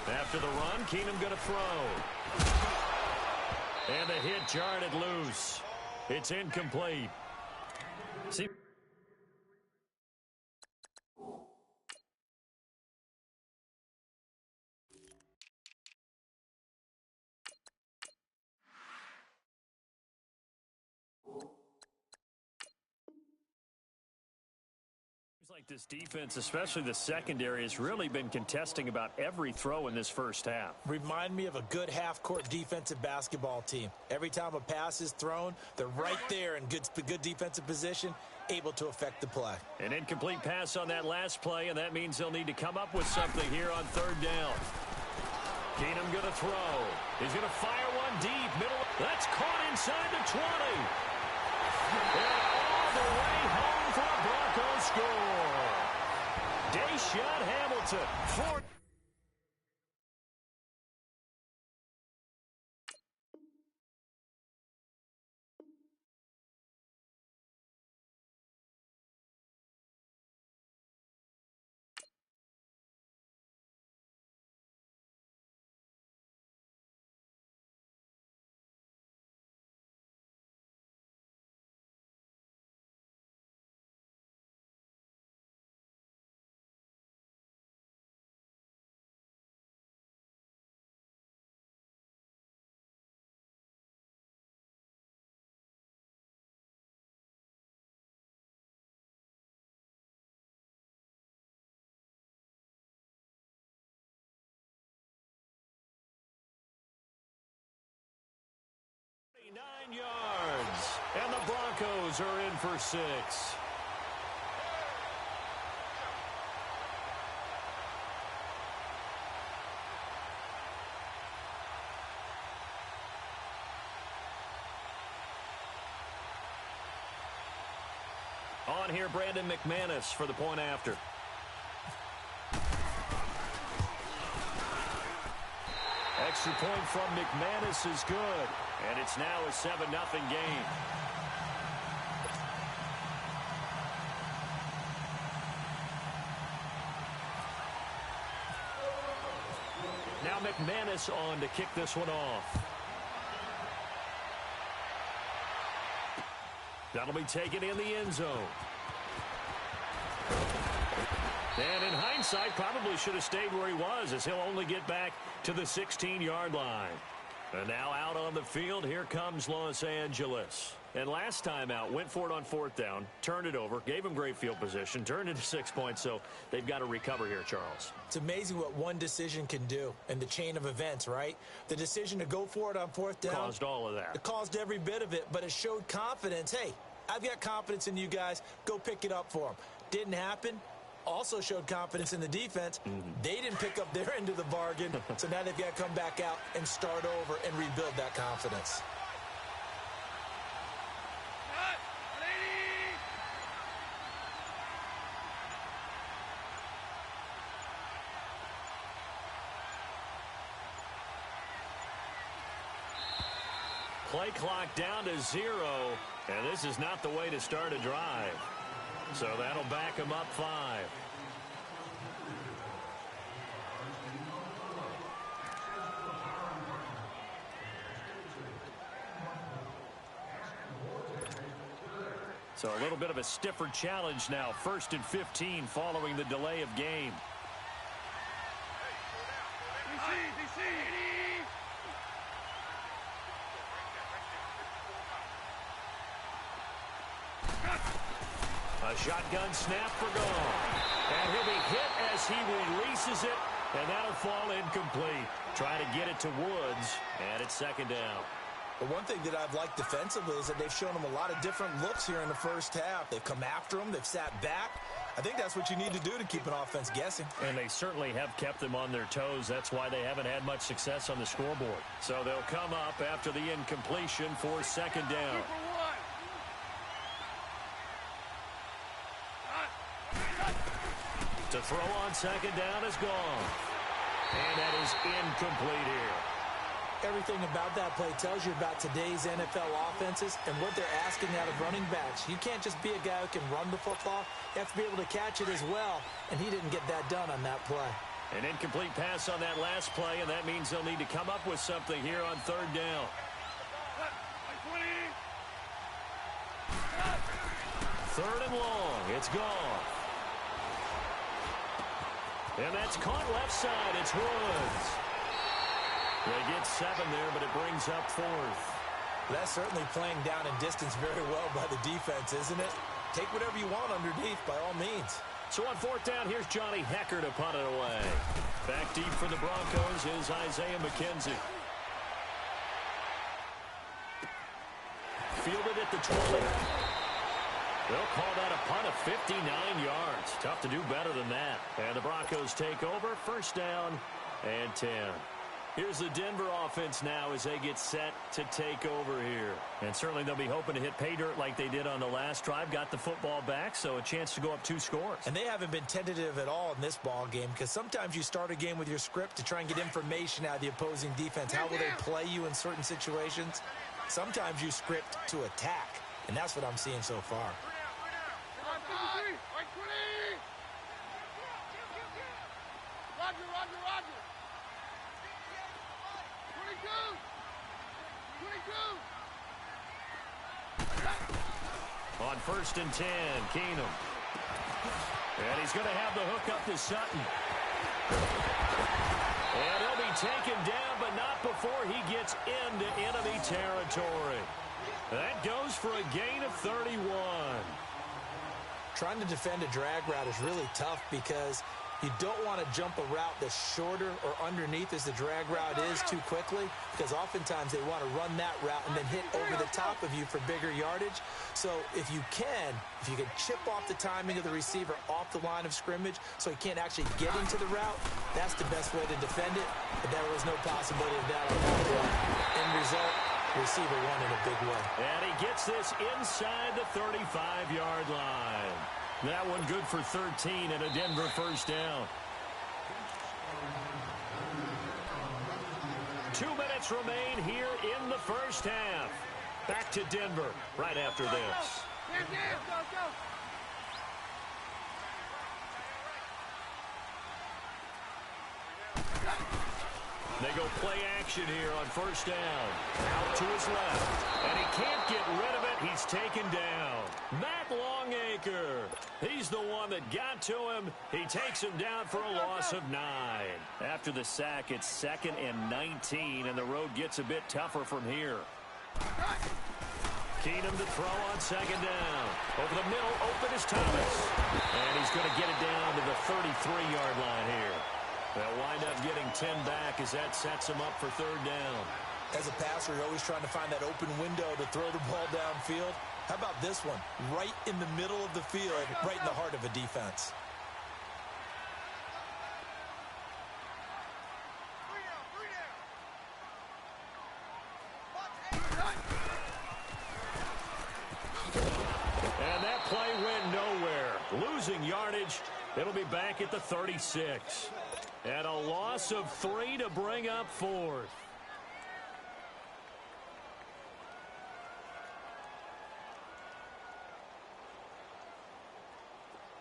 After the run, Keenum going to throw. And the hit jarred it loose. It's incomplete. See Like this defense, especially the secondary, has really been contesting about every throw in this first half. Remind me of a good half-court defensive basketball team. Every time a pass is thrown, they're right there in good defensive position, able to affect the play. An incomplete pass on that last play, and that means they'll need to come up with something here on third down. Keenum going to throw. He's going to fire one deep. Middle. That's caught inside the 20. And all the way home for a Broncos score. Deshaun Hamilton. Yards, and the Broncos are in for 6. On here, Brandon McManus for the point after. Extra point from McManus is good. And it's now a 7-0 game. Now McManus on to kick this one off. That'll be taken in the end zone. And in hindsight, probably should have stayed where he was, as he'll only get back to the 16-yard line. And now out on the field, here comes Los Angeles. And last time out, went for it on fourth down, turned it over, gave him great field position, turned it to 6 points, so they've got to recover here, Charles. It's amazing what one decision can do in the chain of events, right? The decision to go for it on fourth down. Caused all of that. It caused every bit of it, but it showed confidence. Hey, I've got confidence in you guys. Go pick it up for them. Didn't happen. Also showed confidence in the defense. They didn't pick up their end of the bargain, so now they've got to come back out and start over and rebuild that confidence. Play clock down to 0, and this is not the way to start a drive. So that'll back him up 5. So a little bit of a stiffer challenge now. 1st and 15 following the delay of game. A shotgun snap for gone. And he'll be hit as he releases it, and that'll fall incomplete. Try to get it to Woods, and it's 2nd down. But one thing that I've liked defensively is that they've shown them a lot of different looks here in the first half. They've come after them. They've sat back. I think that's what you need to do to keep an offense guessing. And they certainly have kept them on their toes. That's why they haven't had much success on the scoreboard. So they'll come up after the incompletion for 2nd down. To throw on 2nd down is gone. And that is incomplete here. Everything about that play tells you about today's NFL offenses and what they're asking out of running backs. You can't just be a guy who can run the football. You have to be able to catch it as well, and he didn't get that done on that play. An incomplete pass on that last play, and that means they'll need to come up with something here on 3rd down. 3rd and long. It's gone. And that's caught left side. It's Woods. They get 7 there, but it brings up 4th. That's certainly playing down in distance very well by the defense, isn't it? Take whatever you want underneath by all means. So on fourth down, here's Johnny Hecker to punt it away. Back deep for the Broncos is Isaiah McKenzie. Fielded at the 20. They'll call that a punt of 59 yards. Tough to do better than that. And the Broncos take over. First down and 10. Here's the Denver offense now as they get set to take over here. And certainly they'll be hoping to hit pay dirt like they did on the last drive. Got the football back, so a chance to go up 2 scores. And they haven't been tentative at all in this ball game because sometimes you start a game with your script to try and get information out of the opposing defense. How will they play you in certain situations? Sometimes you script to attack, and that's what I'm seeing so far. On first and 10, Keenum. And he's going to have the hook up to Sutton. And he'll be taken down, but not before he gets into enemy territory. That goes for a gain of 31. Trying to defend a drag route is really tough because you don't want to jump a route that's shorter or underneath as the drag route is too quickly, because oftentimes they want to run that route and then hit over the top of you for bigger yardage. So if you can chip off the timing of the receiver off the line of scrimmage so he can't actually get into the route, that's the best way to defend it. But there was no possibility of that on that one. End result, receiver won in a big way. And he gets this inside the 35-yard line. That one good for 13 and a Denver first down. 2 minutes remain here in the first half. Back to Denver right after this. Go. They go play action here on first down. Out to his left. And he can't get rid of it. He's taken down. Matt Longacre. He's the one that got to him. He takes him down for a loss of 9. After the sack, it's 2nd and 19, and the road gets a bit tougher from here. Keenum to throw on second down. Over the middle, open is Thomas. And he's going to get it down to the 33-yard line here. They'll wind up getting 10 back as that sets him up for third down. As a passer, you're always trying to find that open window to throw the ball downfield. How about this one? Right in the middle of the field, right in the heart of a defense. And that play went nowhere. Losing yardage. It'll be back at the 36. And a loss of 3 to bring up 4th.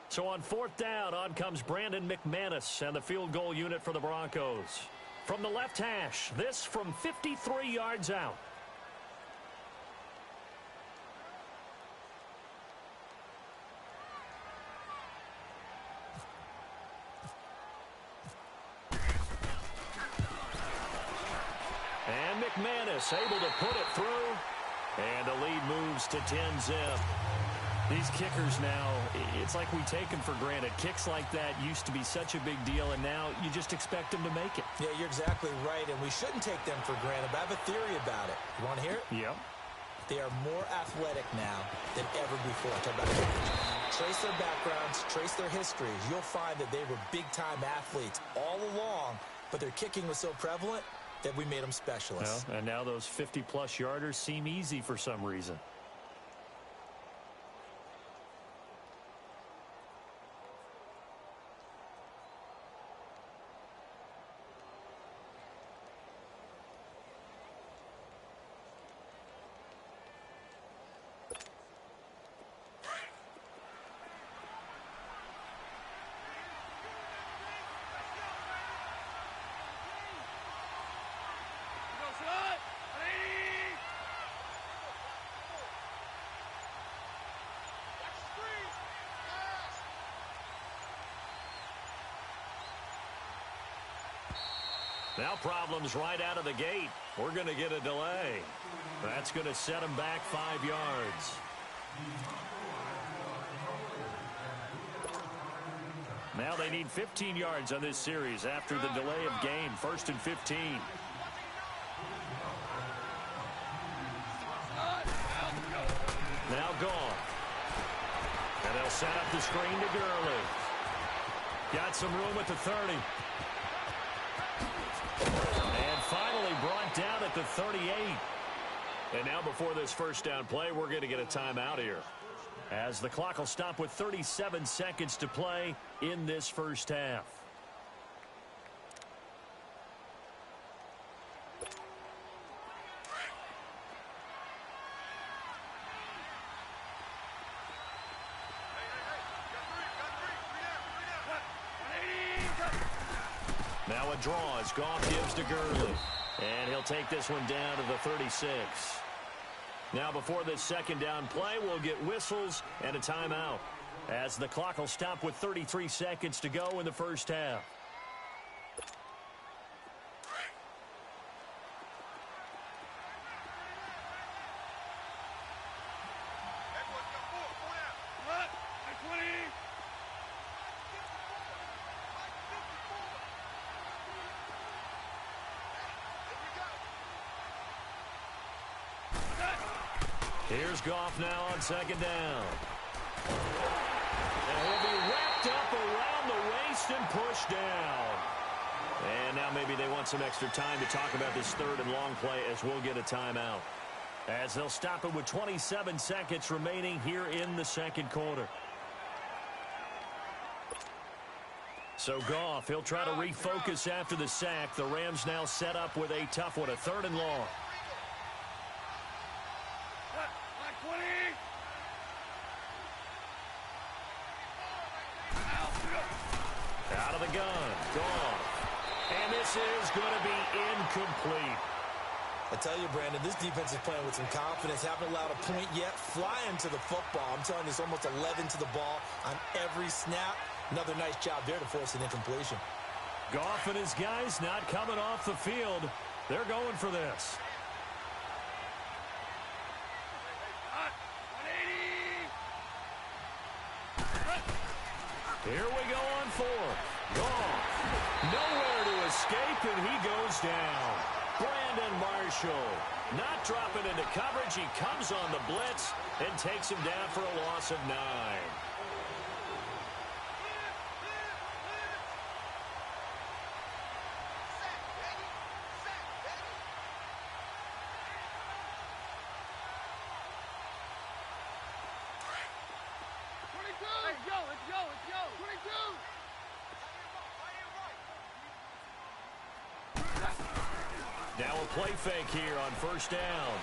So on fourth down, on comes Brandon McManus and the field goal unit for the Broncos. From the left hash, this from 53 yards out. And McManus able to put it through. And the lead moves to 10-zip. These kickers now, it's like we take them for granted. Kicks like that used to be such a big deal, and now you just expect them to make it. Yeah, you're exactly right, and we shouldn't take them for granted. But I have a theory about it. You want to hear it? Yep. They are more athletic now than ever before. Talk about it. Trace their backgrounds, trace their histories. You'll find that they were big-time athletes all along, but their kicking was so prevalent that we made them specialists. Well, and now those 50-plus yarders seem easy for some reason. Now problems right out of the gate. We're going to get a delay. That's going to set them back 5 yards. Now they need 15 yards on this series after the delay of game. 1st and 15. Now gone. And they'll set up the screen to Gurley. Got some room at the 30. And finally brought down at the 38. And now before this first down play, we're going to get a timeout here, as the clock will stop with 37 seconds to play in this first half. Now a draw as Goff gives to Gurley. And he'll take this one down to the 36. Now before this second down play, we'll get whistles and a timeout, as the clock will stop with 33 seconds to go in the first half. Here's Goff now on second down. And he'll be wrapped up around the waist and pushed down. And now maybe they want some extra time to talk about this third and long play, as we'll get a timeout, as they'll stop it with 27 seconds remaining here in the second quarter. So Goff, he'll try to refocus after the sack. The Rams now set up with a tough one, a 3rd and long. Out of the gun, Goff. And this is going to be incomplete. I tell you, Brandon, this defense is playing with some confidence. Haven't allowed a point yet. Flying to the football. I'm telling you, it's almost 11 to the ball on every snap. Another nice job there to force an incompletion. Goff and his guys not coming off the field. They're going for this. Here we go on 4th. Goff. Nowhere to escape, and he goes down. Brandon Marshall not dropping into coverage. He comes on the blitz and takes him down for a loss of 9. Now a play fake here on first down.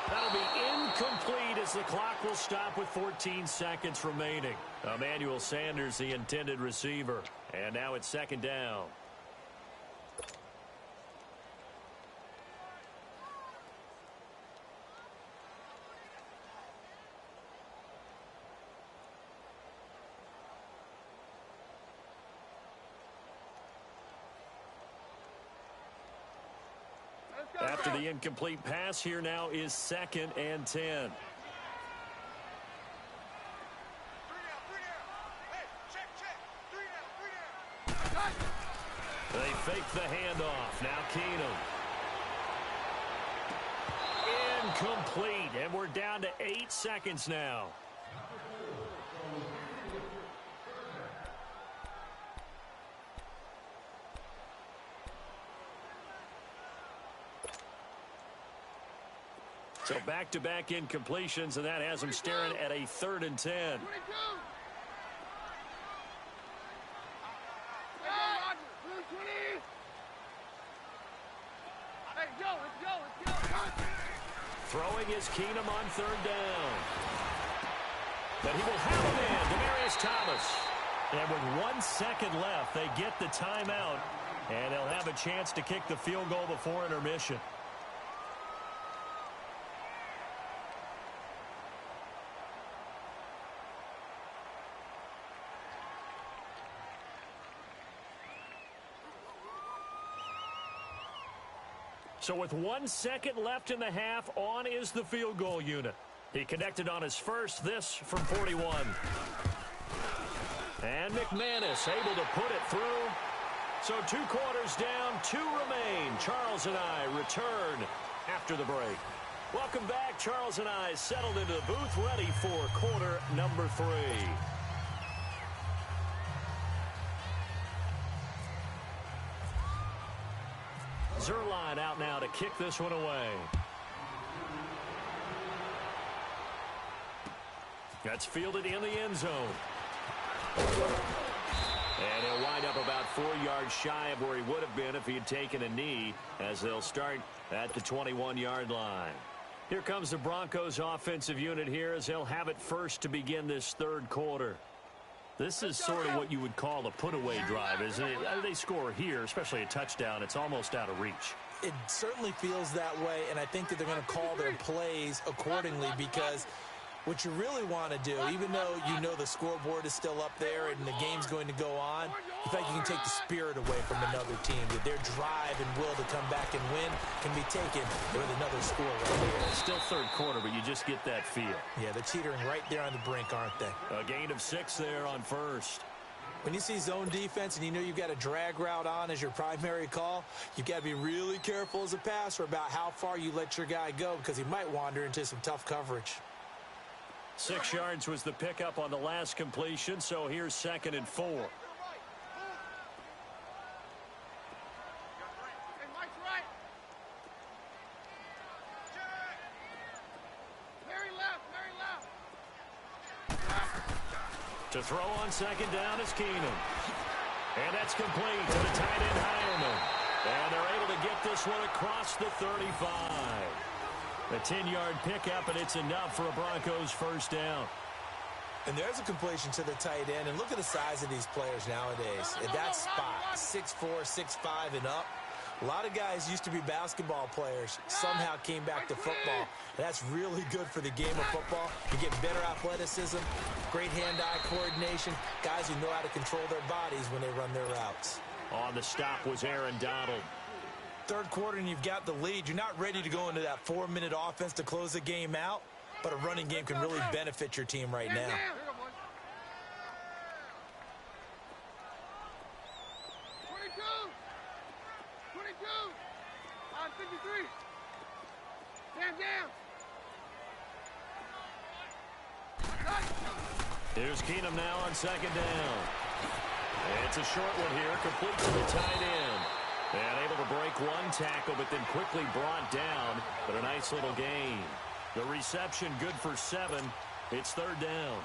That'll be incomplete, as the clock will stop with 14 seconds remaining. Emmanuel Sanders, the intended receiver. And now it's second down. After the incomplete pass, here now is 2nd and 10. They fake the handoff. Now Keenum. Incomplete, and we're down to 8 seconds now. So back-to-back incompletions, and that has them staring at a 3rd and 10. Throwing is Keenum on 3rd down. But he will have him in. Demaryius Thomas. And with 1 second left, they get the timeout, and they'll have a chance to kick the field goal before intermission. So with 1 second left in the half, on is the field goal unit. He connected on his first, this from 41. And McManus able to put it through. So 2 quarters down, 2 remain. Charles and I return after the break. Welcome back. Charles and I settled into the booth, ready for quarter number 3. Zerline out now to kick this one away. That's fielded in the end zone. And he'll wind up about 4 yards shy of where he would have been if he had taken a knee, as they'll start at the 21-yard line. Here comes the Broncos offensive unit here as they'll have it first to begin this third quarter. This is sort of what you would call a put-away drive, isn't it? They score here, especially a touchdown. It's almost out of reach. It certainly feels that way, and I think that they're going to call their plays accordingly, because what you really want to do, even though you know the scoreboard is still up there and the game's going to go on, in fact, you can take the spirit away from another team. That their drive and will to come back and win can be taken with another score right here. It's still third quarter, but you just get that feel. Yeah, they're teetering right there on the brink, aren't they? A gain of 6 there on first. When you see zone defense and you know you've got a drag route on as your primary call, you've got to be really careful as a passer about how far you let your guy go, because he might wander into some tough coverage. 6 yards was the pickup on the last completion, so here's 2nd and 4. Hey, Mike's right. Mary left. To throw on 2nd down is Keenum. And that's complete to the tight end Heilman. And they're able to get this one across the 35. A 10-yard pickup, and it's enough for a Broncos first down. And there's a completion to the tight end. And look at the size of these players nowadays. At that spot, 6'4", 6'5", and up. A lot of guys used to be basketball players, somehow came back to football. And that's really good for the game of football. You get better athleticism, great hand-eye coordination, guys who know how to control their bodies when they run their routes. On the stop was Aaron Donald. Third quarter and you've got the lead. You're not ready to go into that 4-minute offense to close the game out, but a running game can really benefit your team right now. 22. On 53. Down. Here's Keenum now on 2nd down. It's a short one here, complete to the tight end. And able to break one tackle, but then quickly brought down. But a nice little gain. The reception good for 7. It's 3rd down.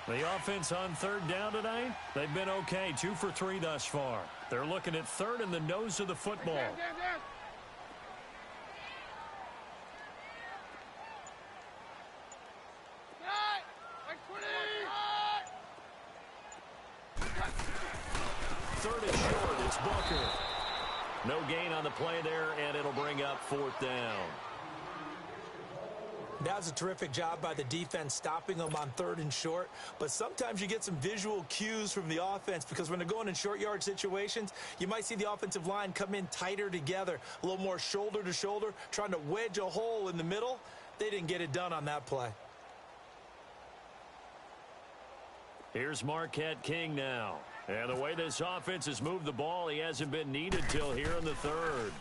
The offense on 3rd down tonight, they've been okay. 2 for 3 thus far. They're looking at 3rd in the nose of the football. Down. Third and short, it's Booker. No gain on the play there, and it'll bring up 4th down. That was a terrific job by the defense stopping them on 3rd and short. But sometimes you get some visual cues from the offense, because when they're going in short yard situations, you might see the offensive line come in tighter together, a little more shoulder to shoulder, trying to wedge a hole in the middle. They didn't get it done on that play. Here's Marquette King now. And the way this offense has moved the ball, he hasn't been needed till here in the 3rd.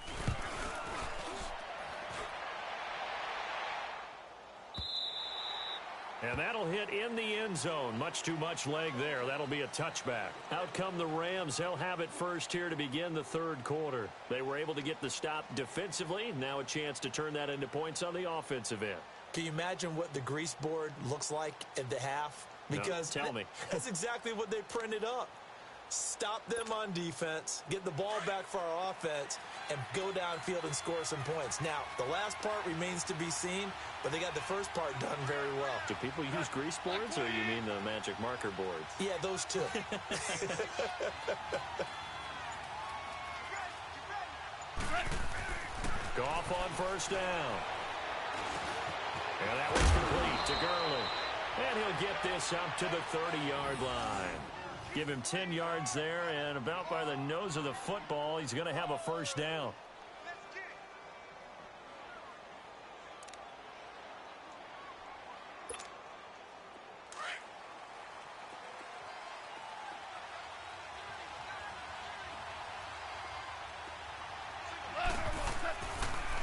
And that'll hit in the end zone. Much too much leg there. That'll be a touchback. Out come the Rams. They'll have it first here to begin the 3rd quarter. They were able to get the stop defensively. Now a chance to turn that into points on the offensive end. Can you imagine what the grease board looks like at the half? Because no, tell me. That's exactly what they printed up. Stop them on defense, get the ball back for our offense, and go downfield and score some points. Now, the last part remains to be seen, but they got the first part done very well. Do people use grease boards, or you mean the magic marker boards? Yeah, those two. Goff on 1st down. And that one's complete to Gurley. And he'll get this up to the 30-yard line. Give him 10 yards there, and about by the nose of the football, he's going to have a first down.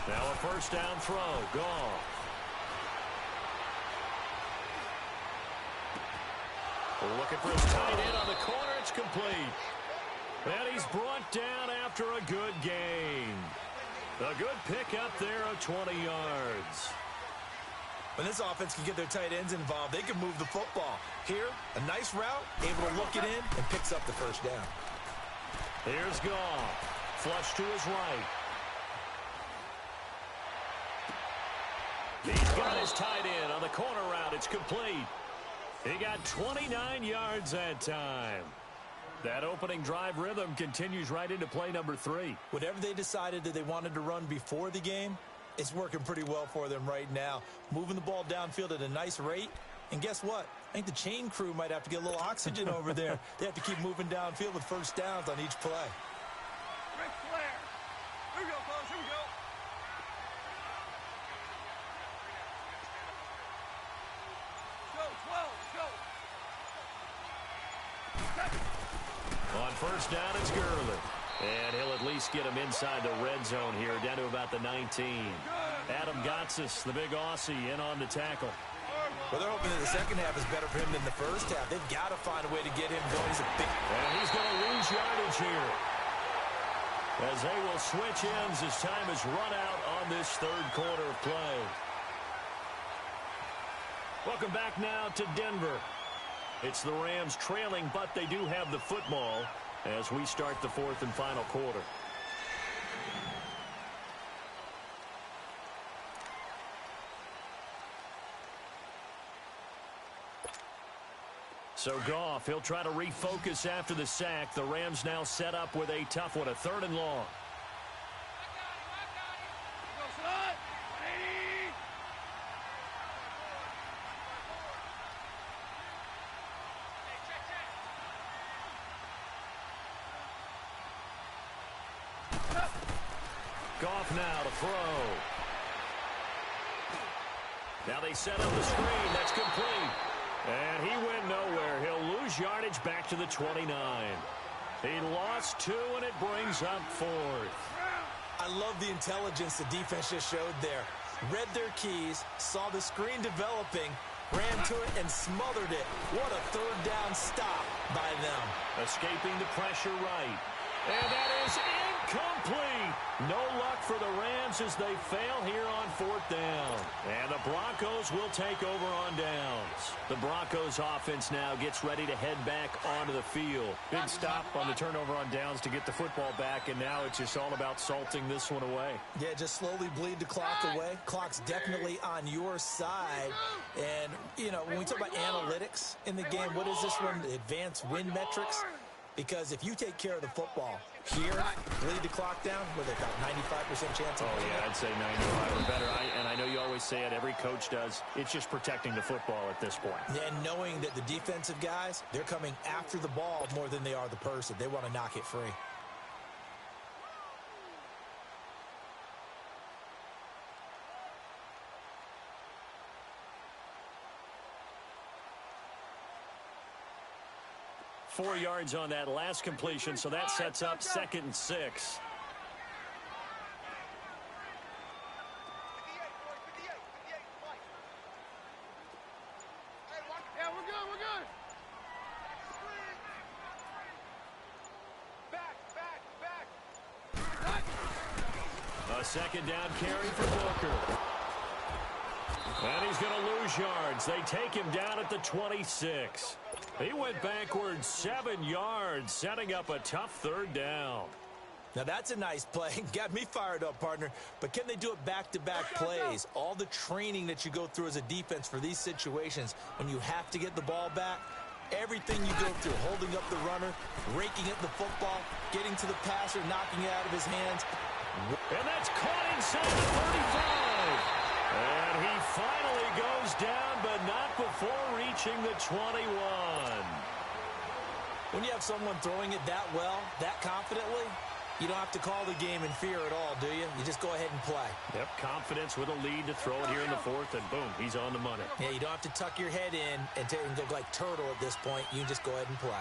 Now a first down throw. Goff. Looking for his tight end on the corner. It's complete. And he's brought down after a good gain. A good pickup there of 20 yards. When this offense can get their tight ends involved, they can move the football. Here, a nice route, able to look it in, and picks up the first down. Here's Goff. Flush to his right. He's got his tight end on the corner route. It's complete. He got 29 yards that time. That opening drive rhythm continues right into play number 3. Whatever they decided that they wanted to run before the game, it's working pretty well for them right now. Moving the ball downfield at a nice rate. And guess what? I think the chain crew might have to get a little oxygen over there. They have to keep moving downfield with first downs on each play. Ric Flair. Here we go, fellas. Here we go. On first down, it's Gurley. And he'll at least get him inside the red zone here, down to about the 19. Adam Gotsis, the big Aussie, in on the tackle. Well, they're hoping that the second half is better for him than the first half. They've got to find a way to get him going. And he's going to lose yardage here, as they will switch ends as time has run out on this third quarter of play. Welcome back now to Denver. It's the Rams trailing, but they do have the football as we start the fourth and final quarter. So Goff, he'll try to refocus after the sack. The Rams now set up with a tough one, a 3rd and long. Goff now to throw. Now they set up the screen. That's complete. And he went nowhere. He'll lose yardage back to the 29. He lost 2, and it brings up 4th. I love the intelligence the defense just showed there. Read their keys, saw the screen developing, ran to it, and smothered it. What a third down stop by them. Escaping the pressure right. And that is incomplete. No luck for the Rams as they fail here on 4th down. And the Broncos will take over on downs. The Broncos offense now gets ready to head back onto the field. Big stop on the turnover on downs to get the football back, and now it's just all about salting this one away. Yeah, just slowly bleed the clock away. Clock's definitely on your side. And, you know, when we talk about analytics in the game, what is this one? The advanced win metrics? Because if you take care of the football here, bleed the clock down with about 95% chance of winning. Yeah, I'd say 95 or better. And I know you always say it, every coach does. It's just protecting the football at this point. And knowing that the defensive guys, they're coming after the ball more than they are the person. They want to knock it free. Four yards on that last completion, so that sets up 2nd and 6. Yeah, we're good, we're good. Back. A 2nd down carry for Booker. And he's going to lose yards. They take him down at the 26. He went backwards 7 yards, setting up a tough 3rd down. Now that's a nice play. Got me fired up, partner. But can they do it back-to-back plays? All the training that you go through as a defense for these situations, when you have to get the ball back, everything you go through, holding up the runner, raking at the football, getting to the passer, knocking it out of his hands. And that's caught inside the 35. And he finally goes down, but not before reaching the 21. When you have someone throwing it that well, that confidently, you don't have to call the game in fear at all, do you? You just go ahead and play. Yep, confidence with a lead to throw it here in the fourth, and boom, he's on the money. Yeah, you don't have to tuck your head in and go like turtle at this point. You can just go ahead and play.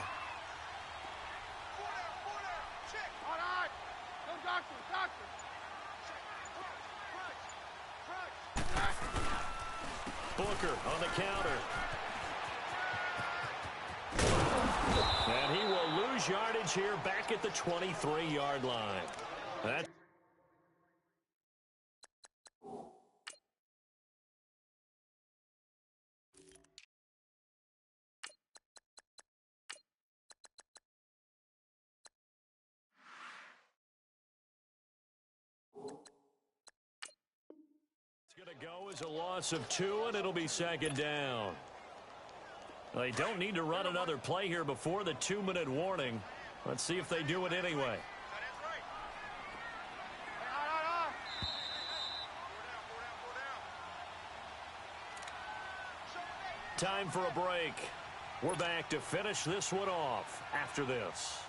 All right. Go doctor, doctor. Booker on the counter. And he will lose yardage here back at the 23-yard line. That's going to go as a loss of 2, and it'll be second down. They don't need to run another play here before the 2-minute warning. Let's see if they do it anyway. Time for a break. We're back to finish this one off after this.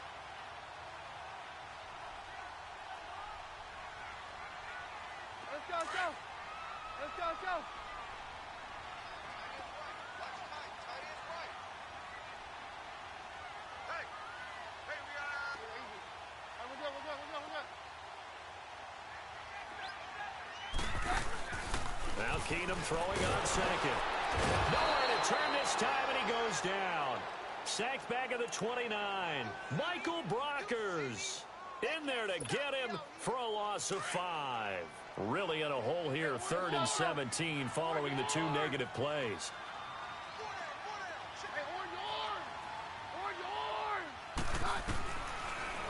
Let's go, let's go. Let's go, let's go. Now Keenum throwing on second. Nowhere to turn this time, and he goes down. Sacked back at the 29. Michael Brockers in there to get him for a loss of 5. Really in a hole here, 3rd and 17 following the 2 negative plays.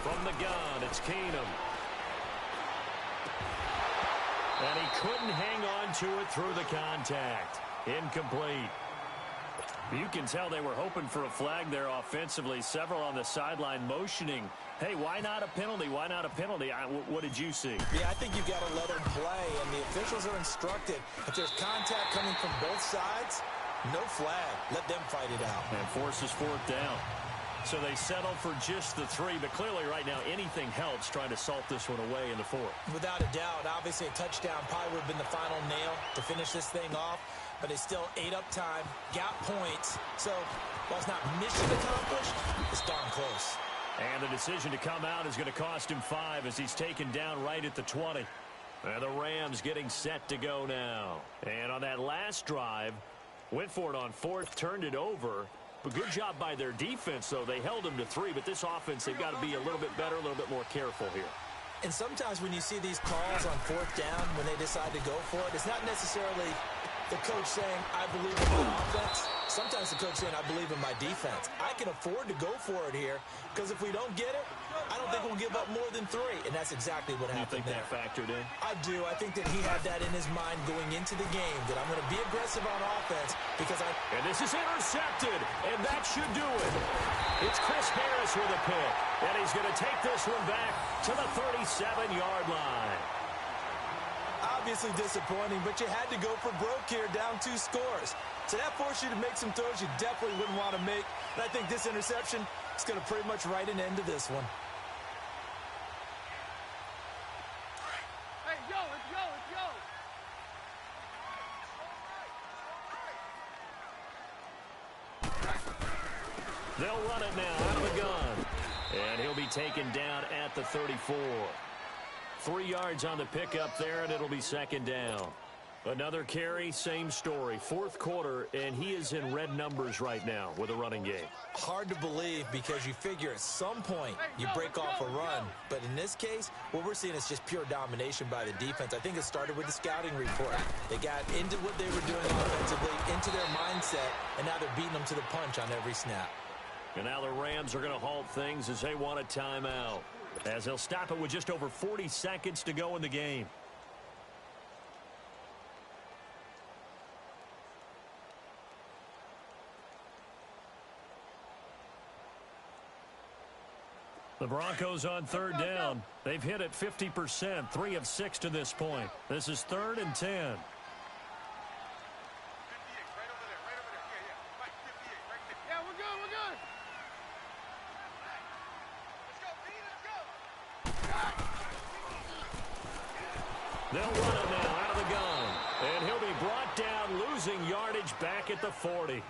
From the gun, it's Keenum. And he couldn't hang on to it through the contact. Incomplete. You can tell they were hoping for a flag there offensively. Several on the sideline motioning. Hey, why not a penalty? Why not a penalty? What did you see? Yeah, I think you've got to let them play, and the officials are instructed. If there's contact coming from both sides, no flag. Let them fight it out. And forces 4th down. So they settle for just the 3, but clearly right now anything helps trying to salt this one away in the 4th. Without a doubt, obviously a touchdown probably would have been the final nail to finish this thing off, but they still ate up time, got points. So while it's not mission accomplished, it's darn close. And the decision to come out is going to cost him 5 as he's taken down right at the 20. And the Rams getting set to go now. And on that last drive, went for it on 4th, turned it over. But good job by their defense, though. They held them to 3, but this offense, they've got to be a little bit better, a little bit more careful here. And sometimes when you see these calls on 4th down, when they decide to go for it, it's not necessarily the coach saying, I believe in my offense. Sometimes the coach saying, I believe in my defense. I can afford to go for it here because if we don't get it, I don't think we'll give up more than 3. And that's exactly what happened there. You think that factored in? I do. I think that he had that in his mind going into the game, that I'm going to be aggressive on offense because I... And this is intercepted, and that should do it. It's Chris Harris with a pick, and he's going to take this one back to the 37-yard line. Obviously disappointing, but you had to go for broke here, down 2 scores. So that forced you to make some throws you definitely wouldn't want to make. And I think this interception is going to pretty much write an end to this one. Hey, yo, let's go, let's go. They'll run it now out of the gun. And he'll be taken down at the 34. 3 yards on the pickup there, and it'll be second down. Another carry, same story. 4th quarter, and he is in red numbers right now with a running game. Hard to believe because you figure at some point you break off a run. But in this case, what we're seeing is just pure domination by the defense. I think it started with the scouting report. They got into what they were doing offensively, into their mindset, and now they're beating them to the punch on every snap. And now the Rams are going to halt things as they want a timeout, as they'll stop it with just over 40 seconds to go in the game. The Broncos on 3rd down. They've hit it 50%, 3 of 6 to this point. This is 3rd and 10. Right over there, right over there. Yeah, we're good, we're good. They'll run him now out of the gun. And he'll be brought down, losing yardage back at the 40.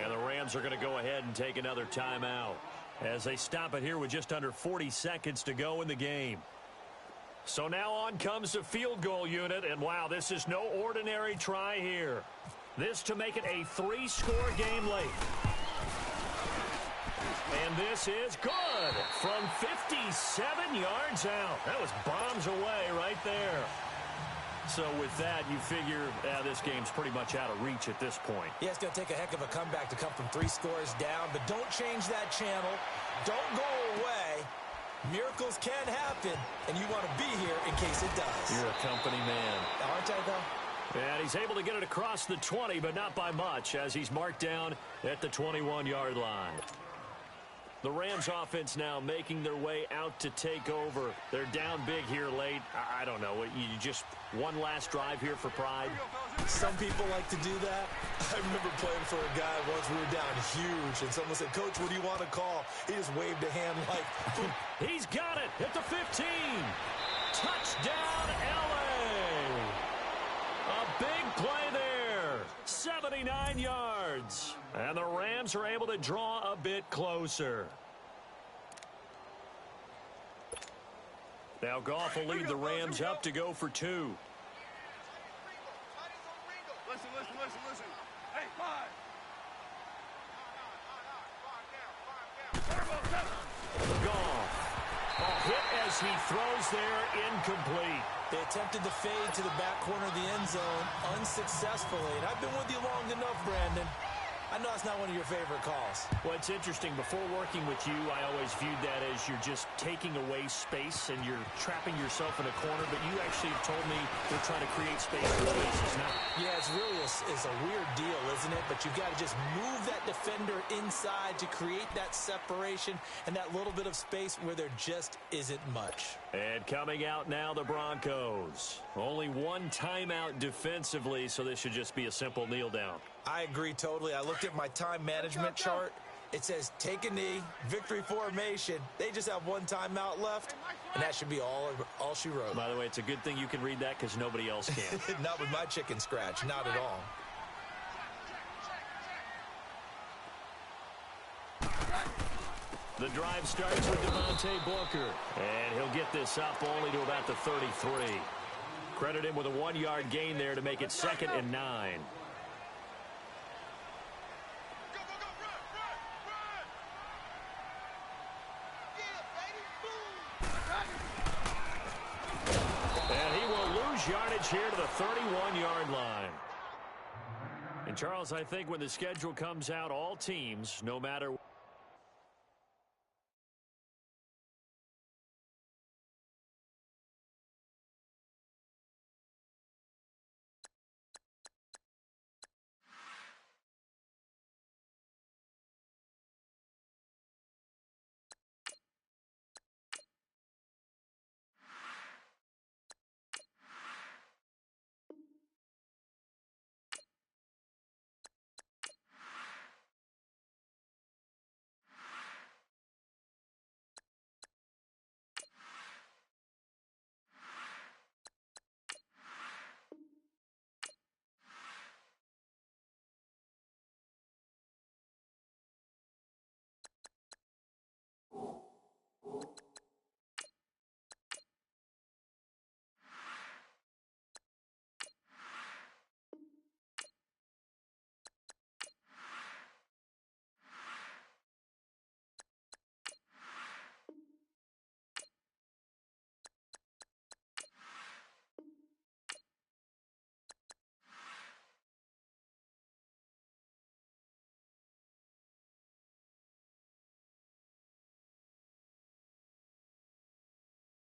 And the Rams are going to go ahead and take another timeout as they stop it here with just under 40 seconds to go in the game. So now on comes the field goal unit, and wow, this is no ordinary try here. This to make it a 3-score game late. And this is good from 57 yards out. That was bombs away right there. So with that, you figure this game's pretty much out of reach at this point. Yeah, it's going to take a heck of a comeback to come from 3 scores down, but don't change that channel. Don't go away. Miracles can happen, and you want to be here in case it does. You're a company man. Aren't I, though? And he's able to get it across the 20, but not by much, as he's marked down at the 21-yard line. The Rams offense now making their way out to take over. They're down big here late. I don't know. You just one last drive here for pride? Some people like to do that. I remember playing for a guy once. We were down huge, and someone said, "Coach, what do you want to call?" He just waved a hand like... He's got it at the 15. Touchdown, L.A. A big play there. 79 yards. And the Rams are able to draw a bit closer. Now Goff will lead the Rams up to go for 2. Listen. Hey, 5. Goff. A hit as he throws there, incomplete. They attempted the fade to the back corner of the end zone unsuccessfully. And I've been with you long enough, Brandon. I know it's not one of your favorite calls. Well, it's interesting. Before working with you, I always viewed that as you're just taking away space and you're trapping yourself in a corner. But you actually have told me they're trying to create space where space is not. Yeah, it's really it's a weird deal, isn't it? But you've got to just move that defender inside to create that separation and that little bit of space where there just isn't much. And coming out now, the Broncos. Only one timeout defensively, so this should just be a simple kneel down. I agree totally. I looked at my time management chart. It says take a knee, victory formation. They just have one timeout left, and that should be all she wrote. By the way, it's a good thing you can read that because nobody else can. Not with my chicken scratch. Not at all. The drive starts with Devontae Booker, and he'll get this up only to about the 33. Credit him with a 1-yard gain there to make it 2nd and 9. And he will lose yardage here to the 31-yard line. And Charles, I think when the schedule comes out, all teams, no matter